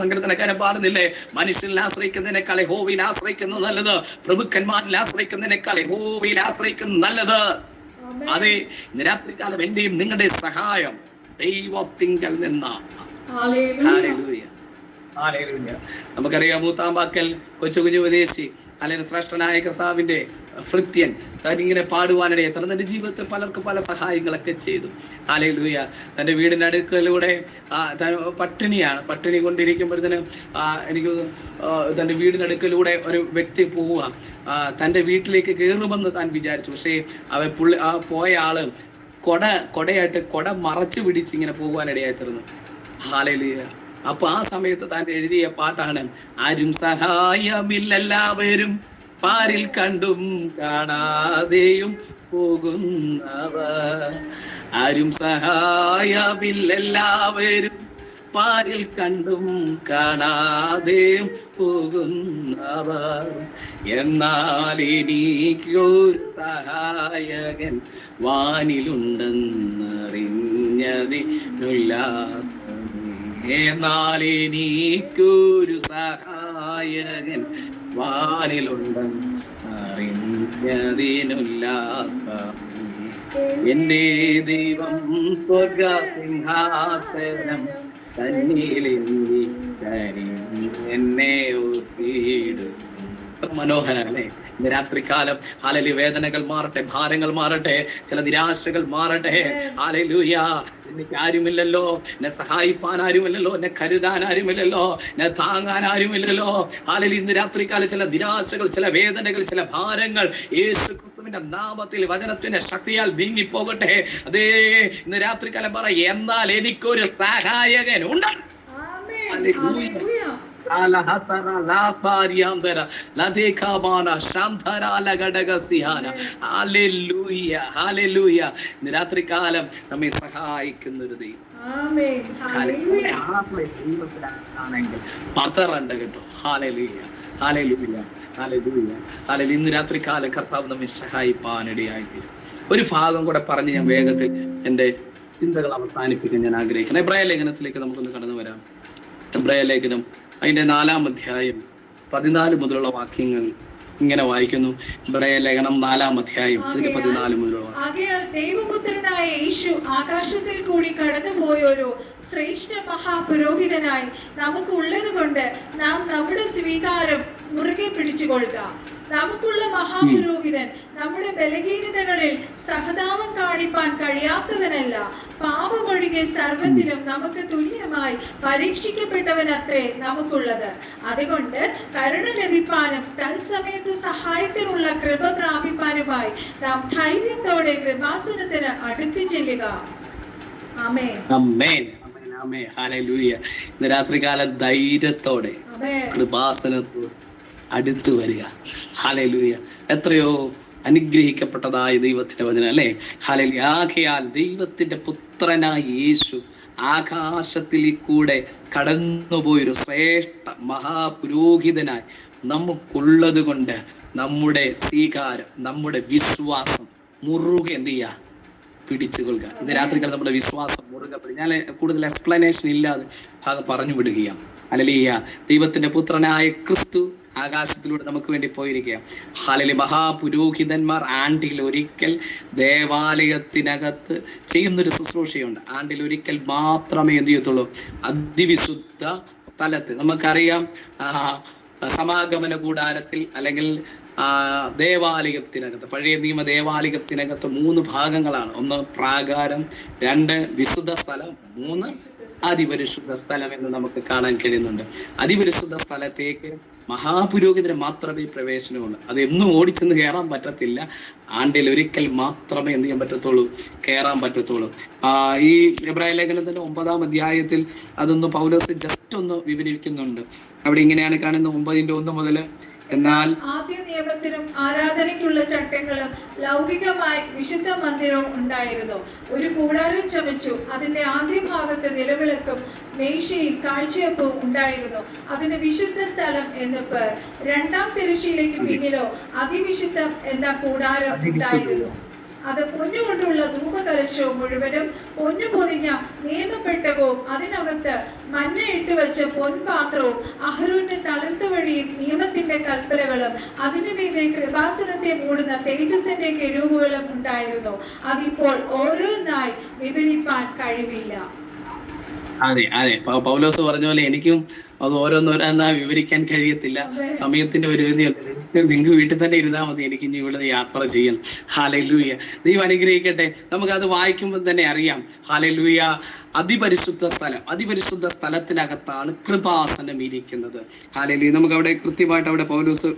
സങ്കീർത്തനക്കാരൻ പാടുന്നില്ലേ, മനുഷ്യനിൽ ആശ്രയിക്കുന്നതിനേക്കാൾ യഹോവയിൽ ആശ്രയിക്കുന്നത് നല്ലത്, പ്രഭുക്കന്മാരിൽ ആശ്രയിക്കുന്നതിനേക്കാൾ യഹോവയിൽ ആശ്രയിക്കുന്നത് നല്ലത്. അതെ, രാത്രികാലം എന്റെയും നിങ്ങളുടെ സഹായം ദൈവത്തിങ്കൽ നിന്നാണ്. ഹല്ലേലൂയ. നമുക്കറിയാം, മൂത്താമ്പാക്കൽ കൊച്ചു കുഞ്ഞു ഉപദേശി അല്ലെങ്കിൽ ശ്രേഷ്ഠനായ കർത്താവിന്റെ ഭൃത്യൻ തനിങ്ങനെ പാടുവാനിടയെ തന്റെ ജീവിതത്തിൽ പലർക്കും പല സഹായങ്ങളൊക്കെ ചെയ്തു. ഹല്ലേലൂയ. തന്റെ വീടിന്റെ അടുക്കലൂടെ പട്ടിണി കൊണ്ടിരിക്കുമ്പോഴത്തേന് എനിക്ക് തന്റെ വീടിനടുക്കലൂടെ ഒരു വ്യക്തി പോവുക, തന്റെ വീട്ടിലേക്ക് കയറുമെന്ന് താൻ വിചാരിച്ചു. പക്ഷേ പോയ ആള് കൊടയായിട്ട് കൊട മറച്ചു പിടിച്ച് ഇങ്ങനെ പോകുവാനിടയായി തീർന്നു. ഹല്ലേലൂയ. അപ്പൊ ആ സമയത്ത് താൻ എഴുതിയ പാട്ടാണ്, ആരും സഹായമില്ലെല്ലാവരും പാരിൽ കണ്ടും കാണാതെയും പോകുന്നവർ, ആരും സഹായമില്ലെല്ലാവരും പാരിൽ കണ്ടും കാണാതെയും പോകുന്നവർ, എന്നാൽ എനിക്കൊരു സഹായകൻ വാനിലുണ്ടെന്നറിഞ്ഞതിനുല്ലാസം, എന്നാൽ എനിക്കൊരു സഹായകൻ വാനിലുണ്ടെന്ന് അറിഞ്ഞതിനുല്ലാസം, എന്റെ ദൈവം സ്വർഗസിംഹാസനം തന്നിലെന്നി എന്നെ ഓർത്തിടും. മനോഹരല്ലേ? ഇന്ന് രാത്രികാലം ഹല്ലേലൂയ, വേദനകൾ മാറട്ടെ, ഭാരങ്ങൾ മാറട്ടെ, ചില നിരാശകൾ മാറട്ടെ. ഹല്ലേലൂയ. എനിക്ക് ആരുമില്ലല്ലോ, എന്നെ സഹായിപ്പാൻ ആരുമില്ലല്ലോ, എന്നെ കരുതാൻ ആരുമില്ലല്ലോ, എന്നെ താങ്ങാൻ ആരുമില്ലല്ലോ. ഹല്ലേലൂയ. ഇന്ന് രാത്രികാലം ചില നിരാശകൾ, ചില വേദനകൾ, ചില ഭാരങ്ങൾ യേശു ക്രിസ്തുവിന്റെ നാമത്തിൽ വചനത്തിന്റെ ശക്തിയാൽ നീങ്ങിപ്പോകട്ടെ. അതേ, ഇന്ന് രാത്രികാലം പറ, എന്നാൽ എനിക്കൊരു സഹായകൻ ഉണ്ട്. ഹല്ലേലൂയ. രാത്രികാലം നമ്മെ സഹായിക്കുന്ന ഒരു ദൈവം. ആമേൻ. ഹല്ലേലൂയ. ദൈവത്തിലാണെങ്കിൽ പതറണ്ട കേട്ടോ. ഹല്ലേലൂയ, ഹല്ലേലൂയ, ഹല്ലേലൂയ, ഹല്ലേലൂയ. ഇന്ന് രാത്രി കാല കർത്താവ് നമ്മെ സഹായിപ്പാനിടയായിത്തീരും. ഒരു ഭാഗം കൂടെ പറഞ്ഞ് ഞാൻ വേഗത്തിൽ എൻ്റെ ചിന്തകൾ അവസാനിപ്പിക്കാൻ ഞാൻ ആഗ്രഹിക്കുന്നു. എബ്രായ ലേഖനത്തിലേക്ക് നമുക്കൊന്ന് കടന്നു വരാം. എബ്രായ ലേഖനം അതിന്റെ 4-ാം അധ്യായം 14 മുതലുള്ള വാക്യങ്ങൾ ഇങ്ങനെ വായിക്കുന്നു. എബ്രായ ലേഖനം 4-ാം അധ്യായം അതിന്റെ 14 മുതലുള്ള ആകയാൽ ദൈവപുത്രനായ യേശു ആകാശത്തിൽ കൂടി കടന്നുപോയൊരു ശ്രേഷ്ഠ മഹാപുരോഹിതനായി നമുക്ക് ഉള്ളത് കൊണ്ട് നാം നമ്മുടെ സ്വീകാരം മുറുകെ പിടിച്ചുകൊള്ളുക. നമുക്കുള്ള മഹാപുരോഹിതൻ നമ്മുടെ ബലഹീനതകളിൽ സഹതാപം കാണിപ്പാൻ കഴിയാത്തവനല്ല, പാപമൊഴികെ സർവ്വത്തിലും നമുക്ക് തുല്യമായി പരീക്ഷിക്കപ്പെട്ടവനത്രേ നമുക്കുള്ളത്. അതുകൊണ്ട് കരുണ ലഭിപ്പാനും തത്സമയത്ത് സഹായത്തിനുള്ള കൃപ പ്രാപിപ്പാനുമായി നാം ധൈര്യത്തോടെ കൃപാസനത്തിന് അടുത്തു ചെല്ലുക. ആമേൻ. ആമേൻ. ആമേൻ. ഹല്ലേലൂയ. ഇന്ന് രാത്രികാല ധൈര്യത്തോടെ കൃപാസനത്തോടെ അടുത്തു വരിക. ഹല്ലേലൂയ. എത്രയോ അനുഗ്രഹിക്കപ്പെട്ടതായ ദൈവത്തിന്റെ വചനം അല്ലേ? ഹല്ലേലൂയ. ആകയാൽ ദൈവത്തിന്റെ പുത്രനായ യേശു ആകാശത്തിൽ കൂടെ കടന്നുപോയൊരു ശ്രേഷ്ഠ മഹാപുരോഹിതനായി നമുക്കുള്ളത് കൊണ്ട് നമ്മുടെ സ്വീകാരം, നമ്മുടെ വിശ്വാസം മുറുകെ എന്ത് ചെയ്യുക? പിടിച്ചുകൊള്ളുക. ഇന്ന് രാത്രികൾ നമ്മുടെ വിശ്വാസം മുറുകെ പിടി. ഞാൻ കൂടുതൽ എക്സ്പ്ലനേഷൻ ഇല്ലാതെ ഭാഗം പറഞ്ഞു വിടുകയാണ്. ഹല്ലേലൂയ. ദൈവത്തിന്റെ പുത്രനായ ക്രിസ്തു ആകാശത്തിലൂടെ നമുക്ക് വേണ്ടി പോയിരിക്കുക. ഹല്ലേലൂയ. മഹാപുരോഹിതന്മാർ ആണ്ടിൽ ഒരിക്കൽ ദേവാലയത്തിനകത്ത് ചെയ്യുന്നൊരു ശുശ്രൂഷയുണ്ട്. ആണ്ടിൽ ഒരിക്കൽ മാത്രമേ എന്ത് ചെയ്യത്തുള്ളൂ? അതിവിശുദ്ധ സ്ഥലത്ത്, നമുക്കറിയാം സമാഗമന കൂടാരത്തിൽ അല്ലെങ്കിൽ ദേവാലയത്തിനകത്ത്, പഴയ നിയമ ദേവാലയത്തിനകത്ത് 3 ഭാഗങ്ങളാണ്. 1 പ്രാകാരം, 2 വിശുദ്ധ സ്ഥലം, 3 അതിപരിശുദ്ധ സ്ഥലം എന്ന് നമുക്ക് കാണാൻ കഴിയുന്നുണ്ട്. അതിപരിശുദ്ധ സ്ഥലത്തേക്ക് മഹാപുരോഹിതന് മാത്രമേ പ്രവേശനമുള്ളൂ. അത് എന്നും ഓടിച്ചെന്ന് കയറാൻ പറ്റത്തില്ല. ആണ്ടിൽ ഒരിക്കൽ മാത്രമേ എന്ത് ചെയ്യാൻ പറ്റത്തുള്ളൂ? കയറാൻ പറ്റത്തുള്ളൂ. ഈ എബ്രായ ലേഖനത്തിന്റെ 9-ാം അധ്യായത്തിൽ അതൊന്ന് പൗലോസ് ജസ്റ്റ് ഒന്ന് വിവരിക്കുന്നുണ്ട്. അവിടെ ഇങ്ങനെയാണ് കാണുന്നത് 9:1 മുതൽ. എന്നാൽ ആദ്യ നിയമത്തിനും ആരാധനയ്ക്കുള്ള ചട്ടങ്ങളും ലൗകികമായി വിശുദ്ധ മന്ദിരവും ഉണ്ടായിരുന്നു. ഒരു കൂടാരം ചമച്ചു. അതിന്റെ ആദ്യ ഭാഗത്ത് നിലവിളക്കും മേശയും കാഴ്ചയപ്പവും ഉണ്ടായിരുന്നു. അതിന് വിശുദ്ധ സ്ഥലം എന്ന് പേർ. 2-ാം തിരശ്ശീലയ്ക്ക് പിന്നിലോ അതിവിശുദ്ധം എന്ന കൂടാരം ഉണ്ടായിരുന്നു. അത് പൊന്നുകൊണ്ടുള്ള ധൂപകലശവും മുഴുവനും പൊന്നു പൊതിഞ്ഞ നിയമപ്പെട്ടകവും അതിനകത്ത് മഞ്ഞ ഇട്ടുവെച്ച പൊൻപാത്രവും അഹരോന്റെ തളിർത്ത വഴിയും നിയമത്തിന്റെ കൽപ്പനകളും അതിനു മീതെ കൃപാസനത്തെ മൂടുന്ന തേജസ്സിന്റെ കെരൂബുകളും ഉണ്ടായിരുന്നു. അതിപ്പോൾ ഓരോന്നായി വിവരിപ്പാൻ കഴിവില്ല. അതെ അതെ, പൗലോസ് പറഞ്ഞ പോലെ എനിക്കും അത് ഓരോന്നോരോന്നാ വിവരിക്കാൻ കഴിയത്തില്ല. സമയത്തിന്റെ ഒരു നിങ്ങൾക്ക് വീട്ടിൽ തന്നെ ഇരുന്നാൽ മതി. എനിക്ക് ഇനി ഇവിടെ യാത്ര ചെയ്യാം. ഹല്ലേലൂയ. ദൈവം അനുഗ്രഹിക്കട്ടെ. നമുക്കത് വായിക്കുമ്പോൾ തന്നെ അറിയാം. ഹല്ലേലൂയ. അതിപരിശുദ്ധ സ്ഥലം, അതിപരിശുദ്ധ സ്ഥലത്തിനകത്താണ് കൃപാസനം ഇരിക്കുന്നത്. ഹല്ലേലൂയ. നമുക്ക് അവിടെ കൃത്യമായിട്ട് അവിടെ പൗലോസ്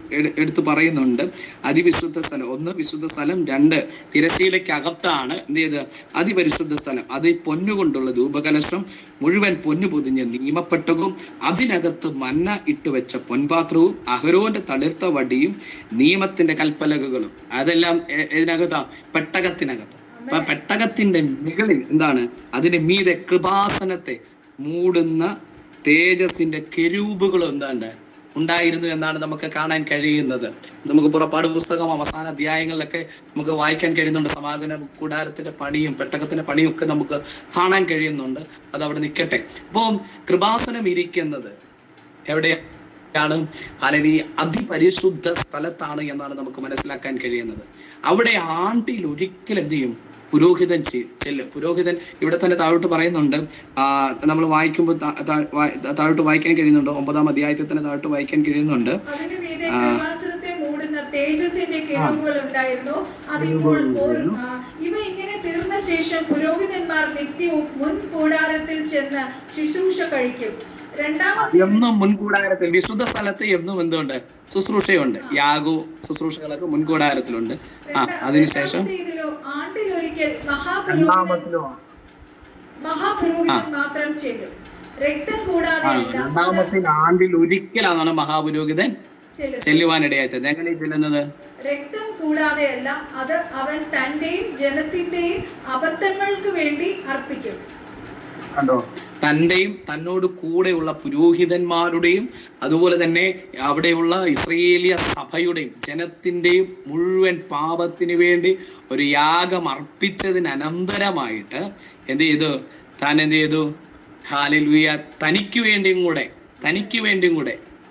എടുത്തു പറയുന്നുണ്ട്. അതിവിശുദ്ധ സ്ഥലം, 1 വിശുദ്ധ സ്ഥലം, 2 തിരശ്ശീലയ്ക്കകത്താണ് എന്ത് ചെയ്ത് അതിപരിശുദ്ധ സ്ഥലം. അത് പൊന്നുകൊണ്ടുള്ള ധൂപകലശം മുഴുവൻ പൊന്നു പൊതിഞ്ഞ നിയമപ്പെട്ടകവും അതിനകത്ത് മന്ന ഇട്ടുവെച്ച പൊൻപാത്രവും അഹരോന്റെ തളിർത്ത വടിയും നിയമത്തിന്റെ കൽപ്പലകകളും. അതെല്ലാം ഇതിനകത്താ, പെട്ടകത്തിനകത്ത്. അപ്പൊ പെട്ടകത്തിന്റെ മുകളിൽ എന്താണ്? അതിന് മീതെ കൃപാസനത്തെ മൂടുന്ന തേജസ്സിന്റെ കെരൂബുകളും എന്താണ്ട് ഉണ്ടായിരുന്നു എന്നാണ് നമുക്ക് കാണാൻ കഴിയുന്നത്. നമുക്ക് പുറപ്പാട് പുസ്തകം അവസാന അധ്യായങ്ങളിലൊക്കെ നമുക്ക് വായിക്കാൻ കഴിയുന്നുണ്ട്. സമാഗമന കൂടാരത്തിന്റെ പണിയും പെട്ടകത്തിന്റെ പണിയും ഒക്കെ നമുക്ക് കാണാൻ കഴിയുന്നുണ്ട്. അത് അവിടെ നിൽക്കട്ടെ. അപ്പം കൃപാസനം ഇരിക്കുന്നത് എവിടെയാണ്? അല്ലെങ്കിൽ അതിപരിശുദ്ധ സ്ഥലത്താണ് എന്നാണ് നമുക്ക് മനസ്സിലാക്കാൻ കഴിയുന്നത്. അവിടെ ആണ്ടിൽ ഒരിക്കൽ എന്ത് ചെയ്യും? പുരോഹിതൻ ചെല്ലും. പുരോഹിതൻ ഇവിടെ തന്നെ താഴോട്ട് പറയുന്നുണ്ട്. നമ്മൾ വായിക്കുമ്പോൾ താഴോട്ട് വായിക്കാൻ കഴിയുന്നുണ്ട്. 9-ാം അധ്യായത്തിൽ തന്നെ താഴോട്ട് വായിക്കാൻ കഴിയുന്നുണ്ട്. ഇവ ഇങ്ങനെ തീർന്ന ശേഷം പുരോഹിതന്മാർ നിത്യവും മുൻ കൂടാരത്തിൽ ചെന്ന് ശുശ്രൂഷ കഴിക്കും. എന്നും മുൻകൂടാരത്തിൽ, വിശുദ്ധ സ്ഥലത്ത് എന്നും എന്തുണ്ട്? ശുശ്രൂഷയുണ്ട്. യാഗോ ശുശ്രൂഷകളൊക്കെ മുൻകൂടാരത്തിലുണ്ട്. അതിനുശേഷം ആണ്ടിലൊരിക്കൽ മഹാപുരോഹിതൻ മാത്രം ചെല്ലും. രക്തം കൂടാതെ ആണ്ടിൽ ഒരിക്കലാണ് മഹാപുരോഹിതൻ ചെല്ലുവാനിടയായത്. എങ്ങനെ ചെല്ലുന്നത്? രക്തം കൂടാതെയല്ല, അത് അവൻ തന്റെയും ജനത്തിന്റെയും അബദ്ധങ്ങൾക്ക് വേണ്ടി അർപ്പിക്കും. കണ്ടോ, തൻ്റെയും തന്നോട് കൂടെയുള്ള പുരോഹിതന്മാരുടെയും അതുപോലെ തന്നെ അവിടെയുള്ള ഇസ്രയേലിയ സഭയുടെയും ജനത്തിൻ്റെയും മുഴുവൻ പാപത്തിന് വേണ്ടി ഒരു യാഗം അർപ്പിച്ചതിന് അനന്തരമായിട്ട് എന്ത് ചെയ്തു? താൻ എന്ത് ചെയ്തു? ഹല്ലേലൂയ, തനിക്ക് വേണ്ടിയും കൂടെ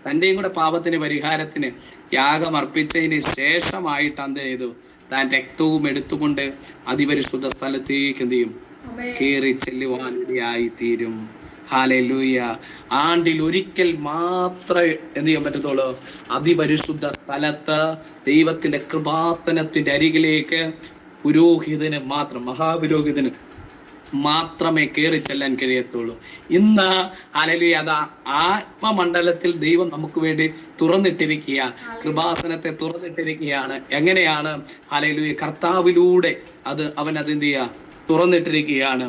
തൻ്റെയും കൂടെ പാപത്തിന് പരിഹാരത്തിന് യാഗം അർപ്പിച്ചതിന് ശേഷമായിട്ട് എന്ത് ചെയ്തു? താൻ രക്തവും എടുത്തുകൊണ്ട് അതിപരിശുദ്ധ സ്ഥലത്തേക്ക് എന്ത് ചെയ്യും? കയറി ചെല്ലുവാനിടയായി തീരും. ഹല്ലേലൂയ. ആണ്ടിൽ ഒരിക്കൽ മാത്രമേ എന്ത് ചെയ്യാൻ പറ്റത്തുള്ളൂ? അതിപരിശുദ്ധ സ്ഥലത്ത് ദൈവത്തിന്റെ കൃപാസനത്തിന്റെ അരികിലേക്ക് പുരോഹിതന് മാത്രം, മഹാപുരോഹിതന് മാത്രമേ കയറി ചെല്ലാൻ കഴിയത്തുള്ളൂ. ഇന്ന് ഹല്ലേലൂയ, അതാ ആത്മമണ്ഡലത്തിൽ ദൈവം നമുക്ക് വേണ്ടി തുറന്നിട്ടിരിക്കുക, കൃപാസനത്തെ തുറന്നിട്ടിരിക്കുകയാണ്. എങ്ങനെയാണ്? ഹല്ലേലൂയ, കർത്താവിലൂടെ അവൻ അതെന്ത് ചെയ്യുക? തുറന്നിട്ടിരിക്കുകയാണ്.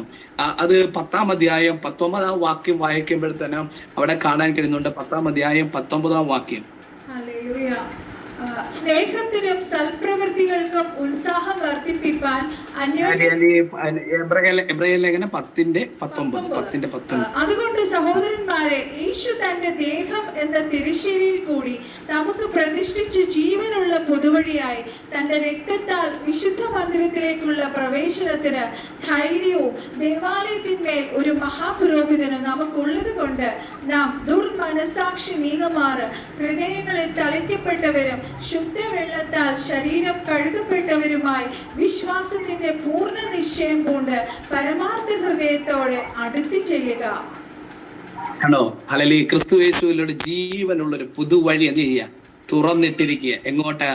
അത് 10-ാം അധ്യായം 19-ാം വാക്യം വായിക്കുമ്പോഴത്തേനും അവിടെ കാണാൻ കഴിയുന്നുണ്ട്. 10-ാം അധ്യായം 19-ാം വാക്യം. സ്നേഹത്തിനും സൽപ്രവൃത്തികൾക്കും ഉത്സാഹം വർദ്ധിപ്പിക്കാൻ എബ്രായ ലേഖനം 10:19. അതുകൊണ്ട് സഹോദരന്മാരെ, യേശു തന്റെ ദേഹം എന്ന തിരുശീലയിൽ കൂടി നമുക്ക് പ്രതിഷ്ഠിച്ച് ജീവനുള്ള പൊതുവഴിയായി തന്റെ രക്തത്താൽ വിശുദ്ധ മന്ദിരത്തിലേക്കുള്ള പ്രവേശനത്തിന് ധൈര്യവും ദേവാലയത്തിന്മേൽ ഒരു മഹാപുരോഹിതനും നമുക്കുള്ളത് കൊണ്ട് നാം ദുർമനസാക്ഷി നീങ്ങമാറ് ഹൃദയങ്ങളിൽ തളിക്കപ്പെട്ടവരും ശുദ്ധവെള്ളത്താൽ ശരീരം കഴുകപ്പെട്ടവരുമായി വിശ്വാസത്തിന്റെ പൂർണ്ണ നിശ്ചയം കൊണ്ട് പരമാർത്ഥ ഹൃദയത്തോടെ അടുത്തു ചെല്ലുക. ആണോ? ഹല്ലേലൂയ. ക്രിസ്തു യേശുവിലൂടെ ജീവനുള്ളൊരു പുതുവഴി എന്ത് ചെയ്യുക? തുറന്നിട്ടിരിക്കുക. എങ്ങോട്ട്?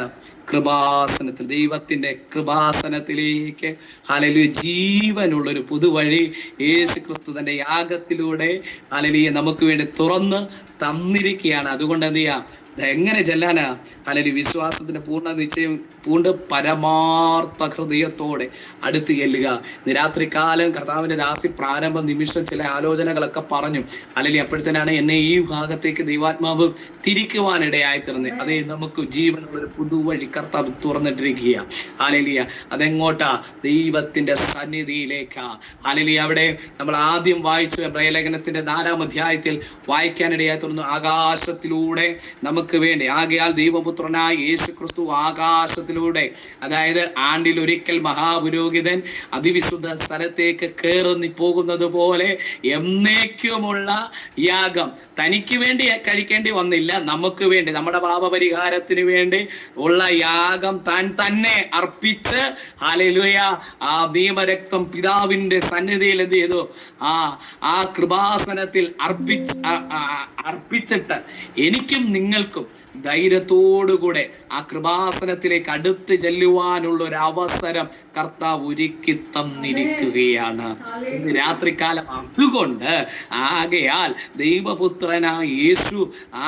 കൃപാസനത്തിൽ, ദൈവത്തിന്റെ കൃപാസനത്തിലേക്ക്. ഹല്ലേലൂയ. ജീവനുള്ളൊരു പുതുവഴി യേശു ക്രിസ്തു തന്റെ യാഗത്തിലൂടെ ഹല്ലേലൂയ നമുക്ക് വേണ്ടി തുറന്ന് തന്നിരിക്കുകയാണ്. അതുകൊണ്ട് എന്ത് ചെയ്യാം? എങ്ങനെ ചെല്ലാനാ? ഹല്ലേലൂയ, വിശ്വാസത്തിന്റെ പൂർണ്ണ നിശ്ചയം പൂണ്ട് പരമാർത്ഥ ഹൃദയത്തോടെ അടുത്ത് ചെല്ലുക. ഇന്ന് രാത്രികാലം കർത്താവിന്റെ ദാസി പ്രാരംഭ നിമിഷം ചില ആലോചനകളൊക്കെ പറഞ്ഞു. ഹല്ലേലൂയ, അപ്പോഴത്തേനാണ് എന്നെ ഈ ഭാഗത്തേക്ക് ദൈവാത്മാവ് തിരിക്കുവാനിടയായി തീർന്നത്. അതേ, നമുക്ക് ജീവനുള്ളൊരു പുതുവഴി കർത്താവ് തുറന്നിട്ടിരിക്കുക. ഹല്ലേലൂയ. അതെങ്ങോട്ടാ? ദൈവത്തിന്റെ സന്നിധിയിലേക്കാ. ഹല്ലേലൂയ. അവിടെ നമ്മൾ ആദ്യം വായിച്ചു എബ്രായ ലേഖനത്തിന്റെ 4-ാം അധ്യായത്തിൽ വായിക്കാനിടയായി തീർന്നു. ആകാശത്തിലൂടെ നമുക്ക് വേണ്ടി, ആകയാൽ ദൈവപുത്രനായ യേശു ക്രിസ്തു ആകാശത്തിലൂടെ, അതായത് ആണ്ടിൽ ഒരിക്കൽ മഹാപുരോഹിതൻ അതിവിശുദ്ധ സ്ഥലത്തേക്ക് കയറി പോകുന്നത് പോലെ എന്നേക്കുമുള്ള യാഗം തനിക്ക് വേണ്ടി കഴിക്കേണ്ടി വന്നില്ല, നമുക്ക് വേണ്ടി, നമ്മുടെ പാപപരിഹാരത്തിന് വേണ്ടി ഉള്ള യാഗം താൻ തന്നെ അർപ്പിച്ച് ഹല്ലേലൂയ ആ നിയമരക്തം പിതാവിന്റെ സന്നിധിയിൽ എന്ത് ചെയ്തു? ആ കൃപാസനത്തിൽ അർപ്പിച്ചിട്ട് എനിക്കും നിങ്ങൾക്കും ധൈര്യത്തോടുകൂടെ ആ കൃപാസനത്തിലേക്ക് അടുത്ത് ചെല്ലുവാനുള്ള ഒരു അവസരം കർത്താവ് ഒരുക്കി തന്നിരിക്കുകയാണ് ഇന്ന് രാത്രികാലം. അതുകൊണ്ട് ആകയാൽ ദൈവപുത്രനായ യേശു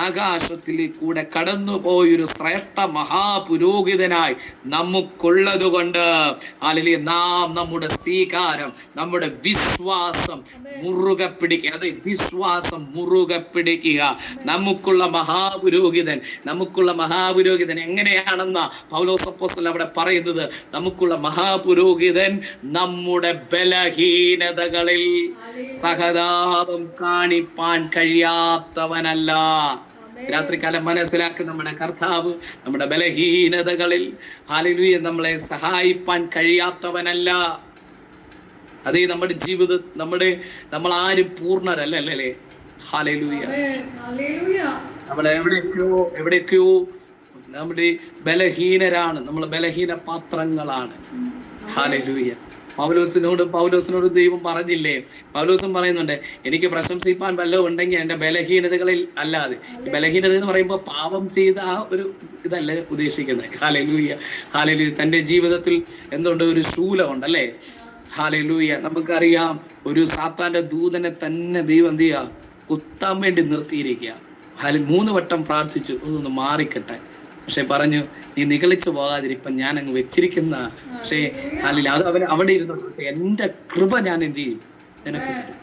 ആകാശത്തിലൂടെ കടന്നുപോയൊരു ശ്രേഷ്ഠ മഹാപുരോഹിതനായി നമുക്കുള്ളത് കൊണ്ട് ഹല്ലേലൂയ, നാം നമ്മുടെ സ്വീകാരം, നമ്മുടെ വിശ്വാസം മുറുകെ പിടിക്കുക. അതെ, വിശ്വാസം മുറുകെ പിടിക്കുക. നമുക്കുള്ള മഹാപുരോഹിതൻ എങ്ങനെയാണെന്ന പൗലോസ് അപ്പോസ്തലൻ അവിടെ പറയുന്നത്? നമുക്കുള്ള മഹാപുരോഹിതൻ നമ്മുടെ ബലഹീനതകളിൽ സഹതാപം കാണിപ്പാൻ കഴിയാത്തവനല്ല. രാത്രികാലം മനസ്സിലാക്കി, നമ്മുടെ കർത്താവ് നമ്മുടെ ബലഹീനതകളിൽ ഹല്ലേലൂയ നമ്മളെ സഹായിപ്പാൻ കഴിയാത്തവനല്ല. അതേ, നമ്മുടെ ജീവിതം നമ്മൾ ആരും പൂർണ്ണരല്ലേ? ഹല്ലേലൂയ. നമ്മൾ എവിടെയൊക്കെയോ നമ്മുടെ ബലഹീനരാണ്, നമ്മൾ ബലഹീന പാത്രങ്ങളാണ്. ഹല്ലേലൂയ. പൗലോസിനോട് ദൈവം പറഞ്ഞില്ലേ? പൗലോസും പറയുന്നുണ്ട്, എനിക്ക് പ്രശംസിപ്പാൻ വല്ലതും ഉണ്ടെങ്കിൽ എൻ്റെ ബലഹീനതകളിൽ അല്ലാതെ. ഈ ബലഹീനത എന്ന് പറയുമ്പോൾ പാപം ചെയ്ത ആ ഒരു ഇതല്ല ഉദ്ദേശിക്കുന്നത്. ഹല്ലേലൂയ. ഹല്ലേലൂയ. തൻ്റെ ജീവിതത്തിൽ എന്തുണ്ട്? ഒരു ശൂലമുണ്ടല്ലേ? ഹല്ലേലൂയ. നമുക്കറിയാം, ഒരു സാത്താന്റെ ദൂതനെ തന്നെ ദൈവം എന്ത് ചെയ്യുക? കുത്താൻ വേണ്ടി നിർത്തിയിരിക്കുക. 3 വട്ടം പ്രാർത്ഥിച്ചു, അതൊന്ന് മാറിക്കട്ടെ. പക്ഷെ പറഞ്ഞു, നീ നിഗളിച്ചു പോകാതിരിപ്പം ഞാൻ അങ്ങ് വെച്ചിരിക്കുന്ന. പക്ഷേ അല്ലെങ്കിൽ അത് അവൻ അവിടെ ഇരുന്നു, എന്റെ കൃപ ഞാൻ എന്ത് ചെയ്യും? നിനക്ക് തരും.